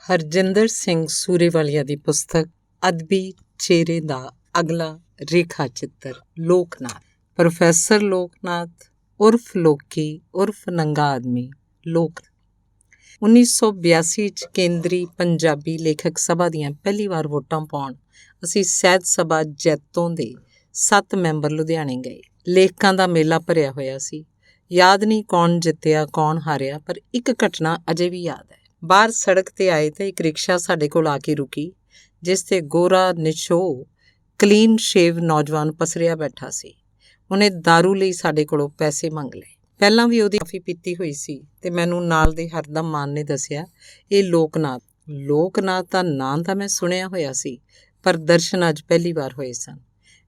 ਹਰਜਿੰਦਰ ਸਿੰਘ ਸੂਰੇਵਾਲੀਆ ਦੀ ਪੁਸਤਕ ਅਦਬੀ ਚਿਹਰੇ ਦਾ ਅਗਲਾ ਰੇਖਾ ਚਿੱਤਰ ਲੋਕਨਾਥ। ਪ੍ਰੋਫੈਸਰ ਲੋਕਨਾਥ ਉਰਫ ਲੋਕੀ ਉਰਫ ਨੰਗਾ ਆਦਮੀ ਲੋਕ 1982 'ਚ ਕੇਂਦਰੀ ਪੰਜਾਬੀ ਲੇਖਕ ਸਭਾ ਦੀਆਂ ਪਹਿਲੀ ਵਾਰ ਵੋਟਾਂ ਪਾਉਣ ਅਸੀਂ ਸਾਹਿਤ ਸਭਾ ਜੈਤੋਂ ਦੇ 7 ਮੈਂਬਰ ਲੁਧਿਆਣੇ ਗਏ। ਲੇਖਕਾਂ ਦਾ ਮੇਲਾ ਭਰਿਆ ਹੋਇਆ ਸੀ। ਯਾਦ ਨਹੀਂ ਕੌਣ ਜਿੱਤਿਆ ਕੌਣ ਹਾਰਿਆ, ਪਰ ਇੱਕ ਘਟਨਾ ਅਜੇ ਵੀ ਯਾਦ ਹੈ। ਬਾਹਰ ਸੜਕ 'ਤੇ ਆਏ ਤਾਂ ਇੱਕ ਰਿਕਸ਼ਾ ਸਾਡੇ ਕੋਲ ਆ ਕੇ ਰੁਕੀ, ਜਿਸ 'ਤੇ ਗੋਰਾ ਨਿਛੋਹ ਕਲੀਨ ਸ਼ੇਵ ਨੌਜਵਾਨ ਪਸਰਿਆ ਬੈਠਾ ਸੀ। ਉਹਨੇ ਦਾਰੂ ਲਈ ਸਾਡੇ ਕੋਲੋਂ ਪੈਸੇ ਮੰਗ ਲਏ। ਪਹਿਲਾਂ ਵੀ ਉਹਦੀ ਕਾਫੀ ਪੀਤੀ ਹੋਈ ਸੀ ਤੇ ਮੈਨੂੰ ਨਾਲ ਦੇ ਹਰਦਮ ਮਾਨ ਨੇ ਦੱਸਿਆ, ਇਹ ਲੋਕਨਾਥ ਦਾ ਨਾਂ ਤਾਂ ਮੈਂ ਸੁਣਿਆ ਹੋਇਆ ਸੀ, ਪਰ ਦਰਸ਼ਨ ਅੱਜ ਪਹਿਲੀ ਵਾਰ ਹੋਏ ਸਨ।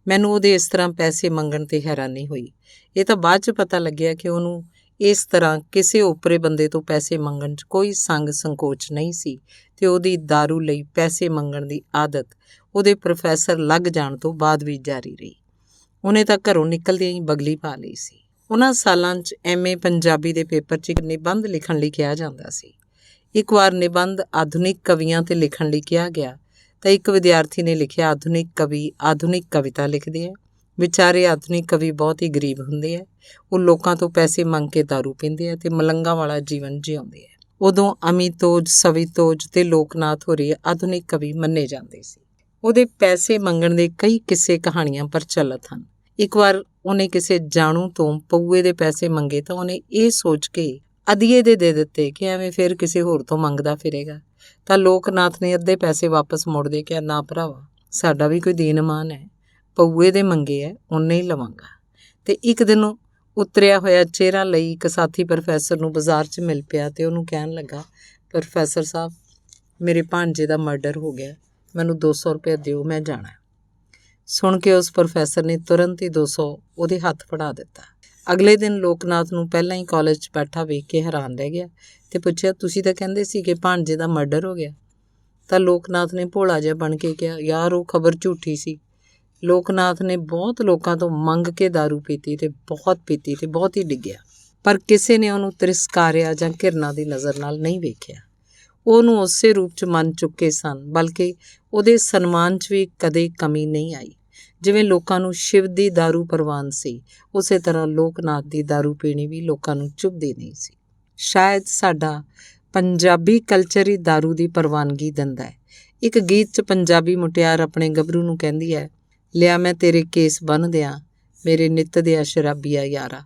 ਮੈਨੂੰ ਉਹਦੇ ਇਸ ਤਰ੍ਹਾਂ ਪੈਸੇ ਮੰਗਣ 'ਤੇ ਹੈਰਾਨੀ ਹੋਈ। ਇਹ ਤਾਂ ਬਾਅਦ 'ਚ ਪਤਾ ਲੱਗਿਆ ਕਿ ਉਹਨੂੰ ਇਸ ਤਰ੍ਹਾਂ ਕਿਸੇ ਓਪਰੇ ਬੰਦੇ ਤੋਂ ਪੈਸੇ ਮੰਗਣ 'ਚ ਕੋਈ ਸੰਗ ਸੰਕੋਚ ਨਹੀਂ ਸੀ ਤੇ ਉਹਦੀ ਦਾਰੂ ਲਈ ਪੈਸੇ ਮੰਗਣ ਦੀ ਆਦਤ ਉਹਦੇ ਪ੍ਰੋਫੈਸਰ ਲੱਗ ਜਾਣ ਤੋਂ ਬਾਅਦ ਵੀ ਜਾਰੀ ਰਹੀ। ਉਹਨੇ ਤਾਂ ਘਰੋਂ ਨਿਕਲਦਿਆਂ ਹੀ ਬਗਲੀ ਪਾ ਲਈ ਸੀ। ਉਹਨਾਂ ਸਾਲਾਂ 'ਚ MA ਪੰਜਾਬੀ ਦੇ ਪੇਪਰ 'ਚ ਇੱਕ ਨਿਬੰਧ ਲਿਖਣ ਲਈ ਕਿਹਾ ਜਾਂਦਾ ਸੀ। ਇੱਕ ਵਾਰ ਨਿਬੰਧ ਆਧੁਨਿਕ ਕਵੀਆਂ 'ਤੇ ਲਿਖਣ ਲਈ ਕਿਹਾ ਗਿਆ ਤਾਂ ਇੱਕ ਵਿਦਿਆਰਥੀ ਨੇ ਲਿਖਿਆ, ਆਧੁਨਿਕ ਕਵੀ ਆਧੁਨਿਕ ਕਵਿਤਾ ਲਿਖਦੇ ਹੈ। ਵਿਚਾਰੇ ਆਧੁਨਿਕ ਕਵੀ ਬਹੁਤ ਹੀ ਗਰੀਬ ਹੁੰਦੇ ਹੈ। ਉਹ ਲੋਕਾਂ ਤੋਂ ਪੈਸੇ ਮੰਗ ਕੇ ਦਾਰੂ ਪੀਂਦੇ ਹੈ ਤੇ ਮਲੰਗਾ ਵਾਲਾ ਜੀਵਨ ਜਿਉਂਦੇ ਹੈ। ਉਦੋਂ ਅਮਿਤੋਜ ਸਵਿਤੋਜ ਤੇ ਲੋਕਨਾਥ ਹੋਰੀ ਆਧੁਨਿਕ ਕਵੀ ਮੰਨੇ ਜਾਂਦੇ ਸੀ। ਉਹਦੇ ਪੈਸੇ ਮੰਗਣ ਦੇ ਕਈ ਕਿੱਸੇ ਕਹਾਣੀਆਂ ਪ੍ਰਚਲਿਤ ਹਨ। ਇੱਕ ਵਾਰ ਉਹਨੇ ਕਿਸੇ ਜਾਣੂ ਤੋਂ ਪਊਏ ਦੇ ਪੈਸੇ ਮੰਗੇ ਤਾਂ ਉਹਨੇ ਇਹ ਸੋਚ ਕੇ ਅਧੀਏ ਦੇ ਦਿੱਤੇ ਕਿ ਐਵੇਂ ਫਿਰ ਕਿਸੇ ਹੋਰ ਤੋਂ ਮੰਗਦਾ ਫਿਰੇਗਾ। ਤਾਂ ਲੋਕਨਾਥ ਨੇ ਅੱਧੇ ਪੈਸੇ ਵਾਪਸ ਮੋੜ ਦੇ ਕਿਹਾ, ਨਾ ਭਰਾਵਾ, ਸਾਡਾ ਵੀ ਕੋਈ ਦੀਨਮਾਨ ਹੈ, ਪਊਏ ਦੇ ਮੰਗੇ ਹੈ ਉਹਨੇ ਹੀ ਲਵਾਂਗਾ। ਤੇ ਇੱਕ ਦਿਨ ਉਤਰਿਆ ਹੋਇਆ ਚਿਹਰਾ ਲਈ ਇੱਕ ਸਾਥੀ ਪ੍ਰੋਫੈਸਰ ਨੂੰ ਬਾਜ਼ਾਰ 'ਚ ਮਿਲ ਪਿਆ ਤੇ ਉਹਨੂੰ ਕਹਿਣ ਲੱਗਾ, ਪ੍ਰੋਫੈਸਰ ਸਾਹਿਬ, ਮੇਰੇ ਭਾਣਜੇ ਦਾ ਮਰਡਰ ਹੋ ਗਿਆ, ਮੈਨੂੰ 200 ਰੁਪਏ ਦਿਓ, ਮੈਂ ਜਾਣਾ। ਸੁਣ ਕੇ ਉਸ ਪ੍ਰੋਫੈਸਰ ਨੇ ਤੁਰੰਤ ਹੀ 200 ਉਹਦੇ ਹੱਥ ਫੜਾ ਦਿੱਤਾ। ਅਗਲੇ ਦਿਨ ਲੋਕਨਾਥ ਨੂੰ ਪਹਿਲਾਂ ਹੀ ਕਾਲਜ 'ਚ ਬੈਠਾ ਵੇਖ ਕੇ ਹੈਰਾਨ ਰਹਿ ਗਿਆ ਤੇ ਪੁੱਛਿਆ, ਤੁਸੀਂ ਤਾਂ ਕਹਿੰਦੇ ਸੀ ਕਿ ਭਾਣਜੇ ਦਾ ਮਰਡਰ ਹੋ ਗਿਆ। ਤਾਂ ਲੋਕਨਾਥ ਨੇ ਭੋਲਾ ਜਿਹਾ ਬਣ ਕੇ ਕਿਹਾ, ਯਾਰ ਉਹ ਖਬਰ ਝੂਠੀ ਸੀ। ਲੋਕਨਾਥ ਨੇ ਬਹੁਤ ਲੋਕਾਂ ਤੋਂ ਮੰਗ ਕੇ ਦਾਰੂ ਪੀਤੀ ਤੇ ਬਹੁਤ ਹੀ ਡਿੱਗਿਆ, ਪਰ ਕਿਸੇ ਨੇ ਉਹਨੂੰ ਤਿਰਸਕਾਰਿਆ ਜਾਂ ਘਿਰਨਾ ਦੀ ਨਜ਼ਰ ਨਾਲ ਨਹੀਂ ਵੇਖਿਆ। ਉਹਨੂੰ ਉਸੇ ਰੂਪ 'ਚ ਮੰਨ ਚੁੱਕੇ ਸਨ, ਬਲਕਿ ਉਹਦੇ ਸਨਮਾਨ 'ਚ ਵੀ ਕਦੇ ਕਮੀ ਨਹੀਂ ਆਈ। ਜਿਵੇਂ ਲੋਕਾਂ ਨੂੰ ਸ਼ਿਵ ਦੀ ਦਾਰੂ ਪ੍ਰਵਾਨ ਸੀ, ਉਸੇ ਤਰ੍ਹਾਂ ਲੋਕਨਾਥ ਦੀ ਦਾਰੂ ਪੀਣੀ ਵੀ ਲੋਕਾਂ ਨੂੰ ਚੁੱਭਦੀ ਨਹੀਂ ਸੀ। ਸ਼ਾਇਦ ਸਾਡਾ ਪੰਜਾਬੀ ਕਲਚਰ ਹੀ ਦਾਰੂ ਦੀ ਪ੍ਰਵਾਨਗੀ ਦਿੰਦਾ ਹੈ। ਇੱਕ ਗੀਤ 'ਚ ਪੰਜਾਬੀ ਮੁਟਿਆਰ ਆਪਣੇ ਗੱਭਰੂ ਨੂੰ ਕਹਿੰਦੀ ਹੈ, ਲਿਆ ਮੈਂ ਤੇਰੇ ਕੇਸ ਬੰਨ੍ਹ ਦਿਆਂ, ਮੇਰੇ ਨਿੱਤ ਦਿਆ ਸ਼ਰਾਬੀਆ ਯਾਰਾ।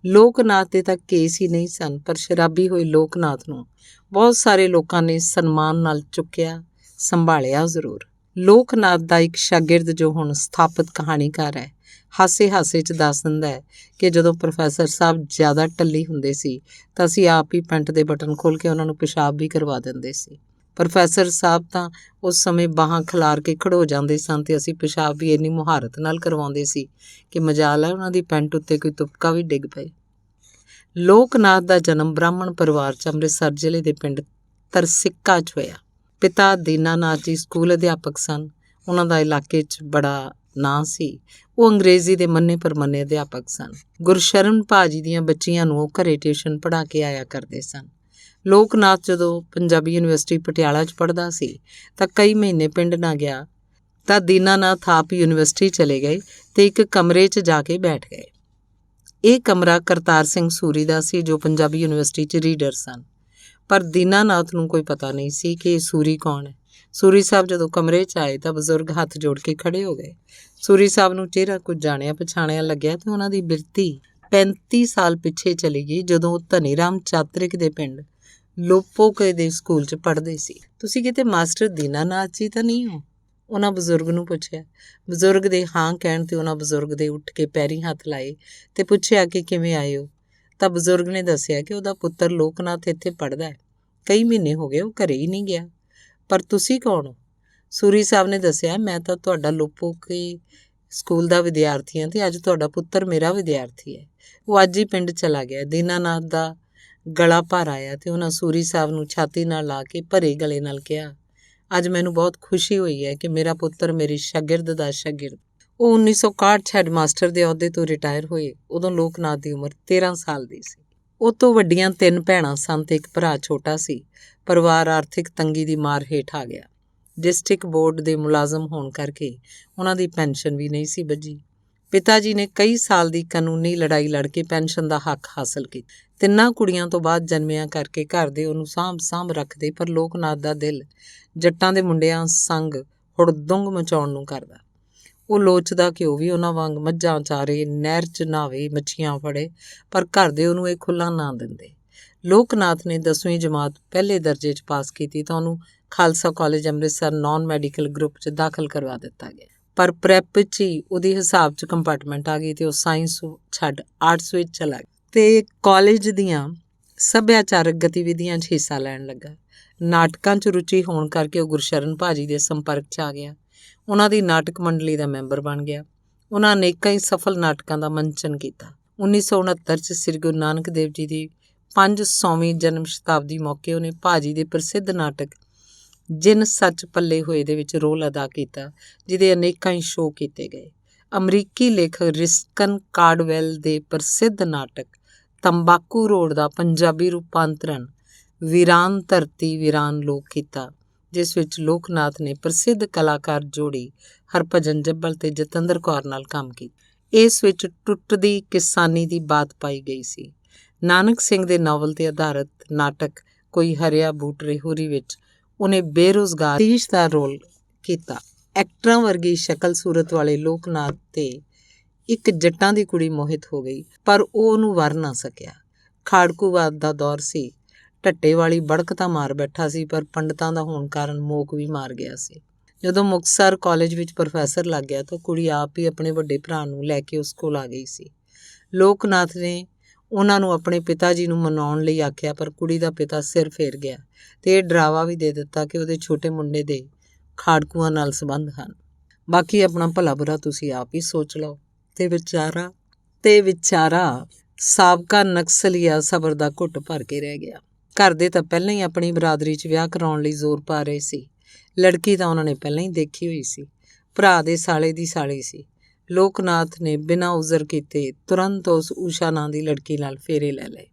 ਲੋਕਨਾਥ ਦੇ ਤਾਂ ਕੇਸ ਹੀ ਨਹੀਂ ਸਨ, ਪਰ ਸ਼ਰਾਬੀ ਹੋਏ ਲੋਕਨਾਥ ਨੂੰ ਬਹੁਤ ਸਾਰੇ ਲੋਕਾਂ ਨੇ ਸਨਮਾਨ ਨਾਲ ਚੁੱਕਿਆ, ਸੰਭਾਲਿਆ ਜ਼ਰੂਰ। ਲੋਕਨਾਥ ਦਾ ਇੱਕ ਸ਼ਾਗਿਰਦ ਜੋ ਹੁਣ ਸਥਾਪਿਤ ਕਹਾਣੀਕਾਰ ਹੈ, ਹਾਸੇ 'ਚ ਦੱਸ ਦਿੰਦਾ ਹੈ ਕਿ ਜਦੋਂ ਪ੍ਰੋਫੈਸਰ ਸਾਹਿਬ ਜ਼ਿਆਦਾ ਟੱਲੀ ਹੁੰਦੇ ਸੀ ਤਾਂ ਅਸੀਂ ਆਪ ਹੀ ਪੈਂਟ ਦੇ ਬਟਨ ਖੋਲ੍ਹ ਕੇ ਉਹਨਾਂ ਨੂੰ ਪਿਸ਼ਾਬ ਵੀ ਕਰਵਾ ਦਿੰਦੇ ਸੀ। ਪ੍ਰੋਫੈਸਰ ਸਾਹਿਬ ਤਾਂ ਉਸ ਸਮੇਂ ਬਾਹਾਂ ਖਿਲਾਰ ਕੇ ਖੜੋ ਜਾਂਦੇ ਸਨ ਤੇ ਅਸੀਂ ਪਿਸ਼ਾਬ ਵੀ ਇੰਨੀ ਮੁਹਾਰਤ ਨਾਲ ਕਰਵਾਉਂਦੇ ਸੀ ਕਿ ਮਜਾਲ ਹੈ ਉਹਨਾਂ ਦੀ ਪੈਂਟ ਉੱਤੇ ਕੋਈ ਤੁਪਕਾ ਵੀ ਡਿੱਗ ਪਏ। ਲੋਕਨਾਥ ਦਾ ਜਨਮ ਬ੍ਰਾਹਮਣ ਪਰਿਵਾਰ 'ਚ ਅੰਮ੍ਰਿਤਸਰ ਜ਼ਿਲ੍ਹੇ ਦੇ ਪਿੰਡ ਤਰਸਿੱਕਾ 'ਚ ਹੋਇਆ। ਪਿਤਾ ਦੀਨਾਨਾਥ ਜੀ ਸਕੂਲ ਅਧਿਆਪਕ ਸਨ। ਉਹਨਾਂ ਦਾ ਇਲਾਕੇ 'ਚ ਬੜਾ ਨਾਂ ਸੀ। ਉਹ ਅੰਗਰੇਜ਼ੀ ਦੇ ਮੰਨੇ ਪ੍ਰਮੰਨੇ ਅਧਿਆਪਕ ਸਨ। ਗੁਰਸ਼ਰਨ ਭਾਜੀ ਦੀਆਂ ਬੱਚੀਆਂ ਨੂੰ ਉਹ ਘਰੇ ਟਿਊਸ਼ਨ ਪੜ੍ਹਾ ਕੇ ਆਇਆ ਕਰਦੇ ਸਨ। ਲੋਕਨਾਥ ਜਦੋਂ ਪੰਜਾਬੀ ਯੂਨੀਵਰਸਿਟੀ ਪਟਿਆਲਾ 'ਚ ਪੜ੍ਹਦਾ ਸੀ ਤਾਂ ਕਈ ਮਹੀਨੇ ਪਿੰਡ ਨਾ ਗਿਆ ਤਾਂ ਦੀਨਾਨਾਥ ਆਪ ਯੂਨੀਵਰਸਿਟੀ ਚਲੇ ਗਏ ਤੇ ਇੱਕ ਕਮਰੇ 'ਚ ਜਾ ਕੇ ਬੈਠ ਗਏ। ਇਹ ਕਮਰਾ ਕਰਤਾਰ ਸਿੰਘ ਸੂਰੀ ਦਾ ਸੀ, ਜੋ ਪੰਜਾਬੀ ਯੂਨੀਵਰਸਿਟੀ 'ਚ ਰੀਡਰ ਸਨ। ਪਰ ਦੀਨਾਨਾਥ ਨੂੰ ਕੋਈ ਪਤਾ ਨਹੀਂ ਸੀ ਕਿ ਇਹ ਸੂਰੀ ਕੌਣ ਹੈ। ਸੂਰੀ ਸਾਹਿਬ ਜਦੋਂ ਕਮਰੇ 'ਚ ਆਏ ਤਾਂ ਬਜ਼ੁਰਗ ਹੱਥ ਜੋੜ ਕੇ ਖੜੇ ਹੋ ਗਏ। ਸੂਰੀ ਸਾਹਿਬ ਨੂੰ ਚਿਹਰਾ ਕੁਝ ਜਾਣਿਆ ਪਛਾਣਿਆ ਲੱਗਿਆ ਤੇ ਉਹਨਾਂ ਦੀ ਬਿਰਤੀ 35 ਸਾਲ ਪਿੱਛੇ ਚਲੀ ਗਈ, ਜਦੋਂ ਉਹ ਧਨੀਰਾਮ ਚਾਤਰਿਕ ਦੇ ਪਿੰਡ ਲੋਪੋਕੇ ਦੇ ਸਕੂਲ 'ਚ ਪੜ੍ਹਦੇ ਸੀ। ਤੁਸੀਂ ਕਿਤੇ ਮਾਸਟਰ ਦੀਨਾਨਾਥ ਜੀ ਤਾਂ ਨਹੀਂ ਹੋ? ਉਹਨਾਂ ਬਜ਼ੁਰਗ ਨੂੰ ਪੁੱਛਿਆ। ਬਜ਼ੁਰਗ ਦੇ ਹਾਂ ਕਹਿਣ 'ਤੇ ਉਹਨਾਂ ਬਜ਼ੁਰਗ ਦੇ ਉੱਠ ਕੇ ਪੈਰੀਂ ਹੱਥ ਲਾਏ ਤੇ ਪੁੱਛਿਆ ਕਿ ਕਿਵੇਂ ਆਏ ਹੋ। ਤਾਂ ਬਜ਼ੁਰਗ ਨੇ ਦੱਸਿਆ ਕਿ ਉਹਦਾ ਪੁੱਤਰ ਲੋਕਨਾਥ ਇੱਥੇ ਪੜ੍ਹਦਾ ਹੈ, ਕਈ ਮਹੀਨੇ ਹੋ ਗਏ ਉਹ ਘਰੇ ਹੀ ਨਹੀਂ ਗਿਆ। ਪਰ ਤੁਸੀਂ ਕੌਣ ਹੋ? ਸੂਰੀ ਸਾਹਿਬ ਨੇ ਦੱਸਿਆ, ਮੈਂ ਤਾਂ ਤੁਹਾਡਾ ਲੋਪੋਕੇ ਸਕੂਲ ਦਾ ਵਿਦਿਆਰਥੀ ਹਾਂ ਤੇ ਅੱਜ ਤੁਹਾਡਾ ਪੁੱਤਰ ਮੇਰਾ ਵਿਦਿਆਰਥੀ ਹੈ। ਉਹ ਅੱਜ ਹੀ ਪਿੰਡ ਚਲਾ ਗਿਆ। ਦੀਨਾਨਾਥ ਦਾ ਗਲਾ ਭਰ ਆਇਆ ਤੇ ਉਹਨਾਂ ਸੂਰੀ ਸਾਹਿਬ ਨੂੰ ਛਾਤੀ ਨਾਲ ਲਾ ਕੇ ਭਰੇ ਗਲੇ ਨਾਲ ਕਿਹਾ, ਅੱਜ ਮੈਨੂੰ ਬਹੁਤ ਖੁਸ਼ੀ ਹੋਈ ਹੈ ਕਿ ਮੇਰਾ ਪੁੱਤਰ ਮੇਰੀ ਸ਼ਾਗਿਰਦ ਦਾ ਸ਼ਾਗਿਰਦ। ਉਹ 1961 'ਚ ਹੈਡਮਾਸਟਰ ਦੇ ਅਹੁਦੇ ਤੋਂ ਰਿਟਾਇਰ ਹੋਏ। ਉਦੋਂ ਲੋਕਨਾਥ ਦੀ ਉਮਰ 13 ਸਾਲ ਦੀ ਸੀ। ਉਹ ਤੋਂ ਵੱਡੀਆਂ 3 ਭੈਣਾਂ ਸਨ ਤੇ ਇੱਕ ਭਰਾ ਛੋਟਾ ਸੀ। ਪਰਿਵਾਰ ਆਰਥਿਕ ਤੰਗੀ ਦੀ ਮਾਰ ਹੇਠ ਆ ਗਿਆ। ਡਿਸਟ੍ਰਿਕਟ ਬੋਰਡ ਦੇ ਮੁਲਾਜ਼ਮ ਹੋਣ ਕਰਕੇ ਉਹਨਾਂ ਦੀ ਪੈਨਸ਼ਨ ਵੀ ਨਹੀਂ ਸੀ ਬੱਝੀ। ਪਿਤਾ ਜੀ ਨੇ ਕਈ ਸਾਲ ਦੀ ਕਾਨੂੰਨੀ ਲੜਾਈ ਲੜ ਕੇ ਪੈਨਸ਼ਨ ਦਾ ਹੱਕ ਹਾਸਲ ਕੀਤਾ। 3 ਕੁੜੀਆਂ ਤੋਂ ਬਾਅਦ ਜਨਮਿਆਂ ਕਰਕੇ ਘਰ ਦੇ ਉਹਨੂੰ ਸਾਂਭ ਰੱਖਦੇ, ਪਰ ਲੋਕਨਾਥ ਦਾ ਦਿਲ ਜੱਟਾਂ ਦੇ ਮੁੰਡਿਆਂ ਸੰਗ ਹੁੜਦੁੰਗ ਮਚਾਉਣ ਨੂੰ ਕਰਦਾ। ਉਹ ਲੋਚਦਾ ਕਿ ਉਹ ਵੀ ਉਹਨਾਂ ਵਾਂਗ ਮੱਝਾਂ ਚਾਰੇ, ਨਹਿਰ 'ਚ ਨਹਾਵੇ, ਮੱਛੀਆਂ ਫੜੇ, ਪਰ ਘਰ ਦੇ ਉਹਨੂੰ ਇਹ ਖੁੱਲ੍ਹਾ ਨਾ ਦਿੰਦੇ। ਲੋਕਨਾਥ ਨੇ 10ਵੀਂ ਜਮਾਤ ਪਹਿਲੇ ਦਰਜੇ 'ਚ ਪਾਸ ਕੀਤੀ ਤਾਂ ਉਹਨੂੰ Khalsa college Amritsar non medical group 'ਚ ਦਾਖਲ ਕਰਵਾ ਦਿੱਤਾ ਗਿਆ। ਪਰ ਪ੍ਰੈਪ 'ਚ ਹੀ ਉਹਦੀ ਹਿਸਾਬ 'ਚ ਕੰਪਾਰਟਮੈਂਟ ਆ ਗਈ ਤੇ ਉਹ ਸਾਇੰਸ ਛੱਡ ਆਰਟਸ ਵਿੱਚ ਚਲਾ ਗਿਆ ਤੇ ਕਾਲਜ ਦੀਆਂ ਸੱਭਿਆਚਾਰਕ ਗਤੀਵਿਧੀਆਂ 'ਚ ਹਿੱਸਾ ਲੈਣ ਲੱਗਾ। ਨਾਟਕਾਂ 'ਚ ਰੁਚੀ ਹੋਣ ਕਰਕੇ ਉਹ ਗੁਰਸ਼ਰਨ ਭਾਜੀ ਦੇ ਸੰਪਰਕ 'ਚ ਆ ਗਿਆ। ਉਹਨਾਂ ਦੀ ਨਾਟਕ ਮੰਡਲੀ ਦਾ ਮੈਂਬਰ ਬਣ ਗਿਆ। ਉਹਨਾਂ ਅਨੇਕਾਂ ਹੀ ਸਫਲ ਨਾਟਕਾਂ ਦਾ ਮੰਚਨ ਕੀਤਾ। 1969 'ਚ ਸ੍ਰੀ ਗੁਰੂ ਨਾਨਕ ਦੇਵ ਜੀ ਦੀ 500ਵੀਂ ਜਨਮ ਸ਼ਤਾਬਦੀ ਮੌਕੇ ਉਹਨੇ ਭਾਜੀ ਦੇ ਪ੍ਰਸਿੱਧ ਨਾਟਕ ਜਿਨ ਸੱਚ ਪੱਲੇ ਹੋਏ ਦੇ ਵਿੱਚ ਰੋਲ ਅਦਾ ਕੀਤਾ, ਜਿਹਦੇ ਅਨੇਕਾਂ ਹੀ ਸ਼ੋਅ ਕੀਤੇ ਗਏ। ਅਮਰੀਕੀ ਲੇਖਕ ਰਿਸਕਨ ਕਾਰਡਵੈਲ ਦੇ ਪ੍ਰਸਿੱਧ ਨਾਟਕ ਤੰਬਾਕੂ ਰੋਡ ਦਾ ਪੰਜਾਬੀ ਰੂਪਾਂਤਰਨ ਵੀਰਾਨ ਧਰਤੀ ਵੀਰਾਨ ਲੋਕ ਕੀਤਾ, ਜਿਸ ਵਿੱਚ ਲੋਕਨਾਥ ਨੇ ਪ੍ਰਸਿੱਧ ਕਲਾਕਾਰ ਜੋੜੀ ਹਰਭਜਨ ਜੱਬਲ ਤੇ ਜਤਿੰਦਰ ਕੌਰ ਨਾਲ ਕੰਮ ਕੀਤਾ। ਇਸ ਵਿੱਚ ਟੁੱਟਦੀ ਕਿਸਾਨੀ ਦੀ ਬਾਤ ਪਾਈ ਗਈ ਸੀ। ਨਾਨਕ ਸਿੰਘ ਦੇ ਨਾਵਲ ਤੇ ਆਧਾਰਿਤ ਨਾਟਕ ਕੋਈ ਹਰਿਆ ਬੂਟ ਰੇਹੂਰੀ ਵਿੱਚ ਉਹਨੇ ਬੇਰੁਜ਼ਗਾਰ ਸਤੀਸ਼ ਦਾ ਰੋਲ ਕੀਤਾ। ਐਕਟਰਾਂ ਵਰਗੀ ਸ਼ਕਲ ਸੂਰਤ ਵਾਲੇ ਲੋਕਨਾਥ ਤੇ ਇੱਕ ਜੱਟਾਂ ਦੀ ਕੁੜੀ ਮੋਹਿਤ ਹੋ ਗਈ, ਪਰ ਉਹ ਉਹਨੂੰ ਵਰ ਨਾ ਸਕਿਆ। ਖਾੜਕੂਵਾਦ ਦਾ ਦੌਰ ਸੀ। ਢੱਟੇ ਵਾਲੀ ਬੜਕ ਤਾਂ ਮਾਰ ਬੈਠਾ ਸੀ, ਪਰ ਪੰਡਤਾਂ ਦਾ ਹੋਣ ਕਾਰਨ ਮੋਕ ਵੀ ਮਾਰ ਗਿਆ ਸੀ। ਜਦੋਂ ਮੁਕਤਸਰ ਕਾਲਜ ਵਿੱਚ ਪ੍ਰੋਫੈਸਰ ਲੱਗ ਗਿਆ ਤਾਂ ਕੁੜੀ ਆਪ ਹੀ ਆਪਣੇ ਵੱਡੇ ਭਰਾ ਨੂੰ ਲੈ ਕੇ ਉਸ ਕੋਲ ਆ ਗਈ ਸੀ। ਲੋਕਨਾਥ ਨੇ ਉਹਨਾਂ ਨੂੰ ਆਪਣੇ ਪਿਤਾ ਜੀ ਨੂੰ ਮਨਾਉਣ ਲਈ ਆਖਿਆ, ਪਰ ਕੁੜੀ ਦਾ ਪਿਤਾ ਸਿਰ ਫੇਰ ਗਿਆ ਤੇ ਇਹ ਡਰਾਵਾ ਵੀ ਦੇ ਦਿੱਤਾ ਕਿ ਉਹਦੇ ਛੋਟੇ ਮੁੰਡੇ ਦੇ ਖਾੜਕੂਆਂ ਨਾਲ ਸੰਬੰਧ ਹਨ। ਬਾਕੀ ਆਪਣਾ ਭਲਾ ਬੁਰਾ ਤੁਸੀਂ ਆਪ ਹੀ ਸੋਚ ਲਓ। ਤੇ ਵਿਚਾਰਾ ਸਾਬਕਾ ਨਕਸਲੀਆ ਸਬਰ ਦਾ ਘੁੱਟ ਭਰ ਕੇ ਰਹਿ ਗਿਆ। ਘਰ ਦੇ ਤਾਂ ਪਹਿਲਾਂ ਹੀ ਆਪਣੀ ਬਰਾਦਰੀ 'ਚ ਵਿਆਹ ਕਰਾਉਣ ਲਈ ਜ਼ੋਰ ਪਾ ਰਹੇ ਸੀ। ਲੜਕੀ ਤਾਂ ਉਹਨਾਂ ਨੇ ਪਹਿਲਾਂ ਹੀ ਦੇਖੀ ਹੋਈ ਸੀ। ਭਰਾ ਦੇ ਸਾਲੇ ਦੀ ਸਾਲੀ ਸੀ। ਲੋਕਨਾਥ ਨੇ ਬਿਨਾਂ ਉਜ਼ਰ ਕੀਤੇ ਤੁਰੰਤ ਉਸ ਊਸ਼ਾ ਨਾਂ ਦੀ ਲੜਕੀ ਨਾਲ ਫੇਰੇ ਲੈ ਲਏ।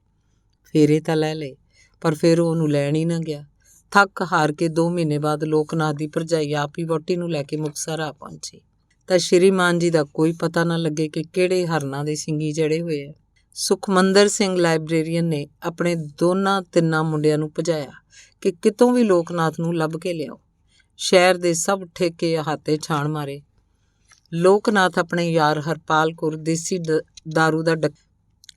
ਫੇਰੇ ਤਾਂ ਲੈ ਲਏ, ਪਰ ਫਿਰ ਉਹ ਉਹਨੂੰ ਲੈਣ ਹੀ ਨਾ ਗਿਆ। ਥੱਕ ਹਾਰ ਕੇ 2 ਮਹੀਨੇ ਬਾਅਦ ਲੋਕਨਾਥ ਦੀ ਭਰਜਾਈ ਆਪ ਹੀ ਵਹੁਟੀ ਨੂੰ ਲੈ ਕੇ ਮੁਕਤਸਰ ਆ ਪਹੁੰਚੀ ਤਾਂ ਸ਼੍ਰੀਮਾਨ ਜੀ ਦਾ ਕੋਈ ਪਤਾ ਨਾ ਲੱਗੇ ਕਿ ਕਿਹੜੇ ਹਰਨਾਂ ਦੇ ਸਿੰਗੀ ਜੜੇ ਹੋਏ ਆ। ਸੁਖਮੰਦਰ ਸਿੰਘ ਲਾਇਬ੍ਰੇਰੀਅਨ ਨੇ ਆਪਣੇ 2-3 ਮੁੰਡਿਆਂ ਨੂੰ ਭਜਾਇਆ ਕਿ ਕਿਤੋਂ ਵੀ ਲੋਕਨਾਥ ਨੂੰ ਲੱਭ ਕੇ ਲਿਆਓ। ਸ਼ਹਿਰ ਦੇ ਸਭ ਠੇਕੇ ਅਹਾਤੇ ਛਾਣ ਮਾਰੇ। ਲੋਕਨਾਥ ਆਪਣੇ ਯਾਰ ਹਰਪਾਲ ਕੌਰ ਦੇਸੀ ਦਾਰੂ ਦਾ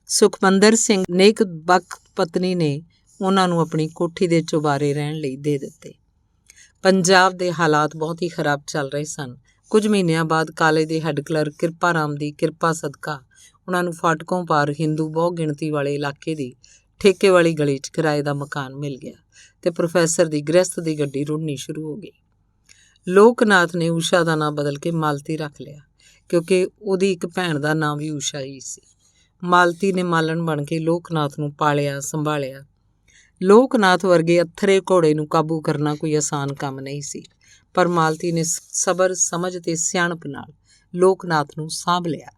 ਸੁਖਮੰਦਰ ਸਿੰਘ ਨੇ ਇੱਕ ਬਕ ਪਤਨੀ ਨੇ ਉਹਨਾਂ ਨੂੰ ਆਪਣੀ ਕੋਠੀ ਦੇ ਚੁਬਾਰੇ ਰਹਿਣ ਲਈ ਦੇ ਦਿੱਤੇ। ਪੰਜਾਬ ਦੇ ਹਾਲਾਤ ਬਹੁਤ ਹੀ ਖਰਾਬ ਚੱਲ ਰਹੇ ਸਨ। ਕੁਝ ਮਹੀਨਿਆਂ ਬਾਅਦ ਕਾਲਜ ਦੇ ਹੈੱਡ ਕਲਰਕ ਕਿਰਪਾ ਰਾਮ ਦੀ ਕਿਰਪਾ ਸਦਕਾ ਉਹਨਾਂ ਨੂੰ ਫਾਟਕੋਂ ਪਾਰ ਹਿੰਦੂ ਬਹੁ ਗਿਣਤੀ ਵਾਲੇ ਇਲਾਕੇ ਦੀ ਠੇਕੇ ਵਾਲੀ ਗਲੀ 'ਚ ਕਿਰਾਏ ਦਾ ਮਕਾਨ ਮਿਲ ਗਿਆ ਤੇ ਪ੍ਰੋਫੈਸਰ ਦੀ ਗ੍ਰਸਤ ਦੀ ਗੱਡੀ ਰੁੜਨੀ ਸ਼ੁਰੂ ਹੋ ਗਈ। ਲੋਕਨਾਥ ਨੇ ਊਸ਼ਾ ਦਾ ਨਾਂ ਬਦਲ ਕੇ ਮਾਲਤੀ ਰੱਖ ਲਿਆ, ਕਿਉਂਕਿ ਉਹਦੀ ਇੱਕ ਭੈਣ ਦਾ ਨਾਂ ਵੀ ਊਸ਼ਾ ਹੀ ਸੀ। ਮਾਲਤੀ ਨੇ ਮਾਲਣ ਬਣ ਕੇ ਲੋਕਨਾਥ ਨੂੰ ਪਾਲਿਆ ਸੰਭਾਲਿਆ। ਲੋਕਨਾਥ ਵਰਗੇ ਅਥਰੇ ਘੋੜੇ ਨੂੰ ਕਾਬੂ ਕਰਨਾ ਕੋਈ ਆਸਾਨ ਕੰਮ ਨਹੀਂ ਸੀ, ਪਰ ਮਾਲਤੀ ਨੇ ਸਬਰ, ਸਮਝ ਤੇ ਸਿਆਣਪ ਨਾਲ ਲੋਕਨਾਥ ਨੂੰ ਸਾਂਭ ਲਿਆ।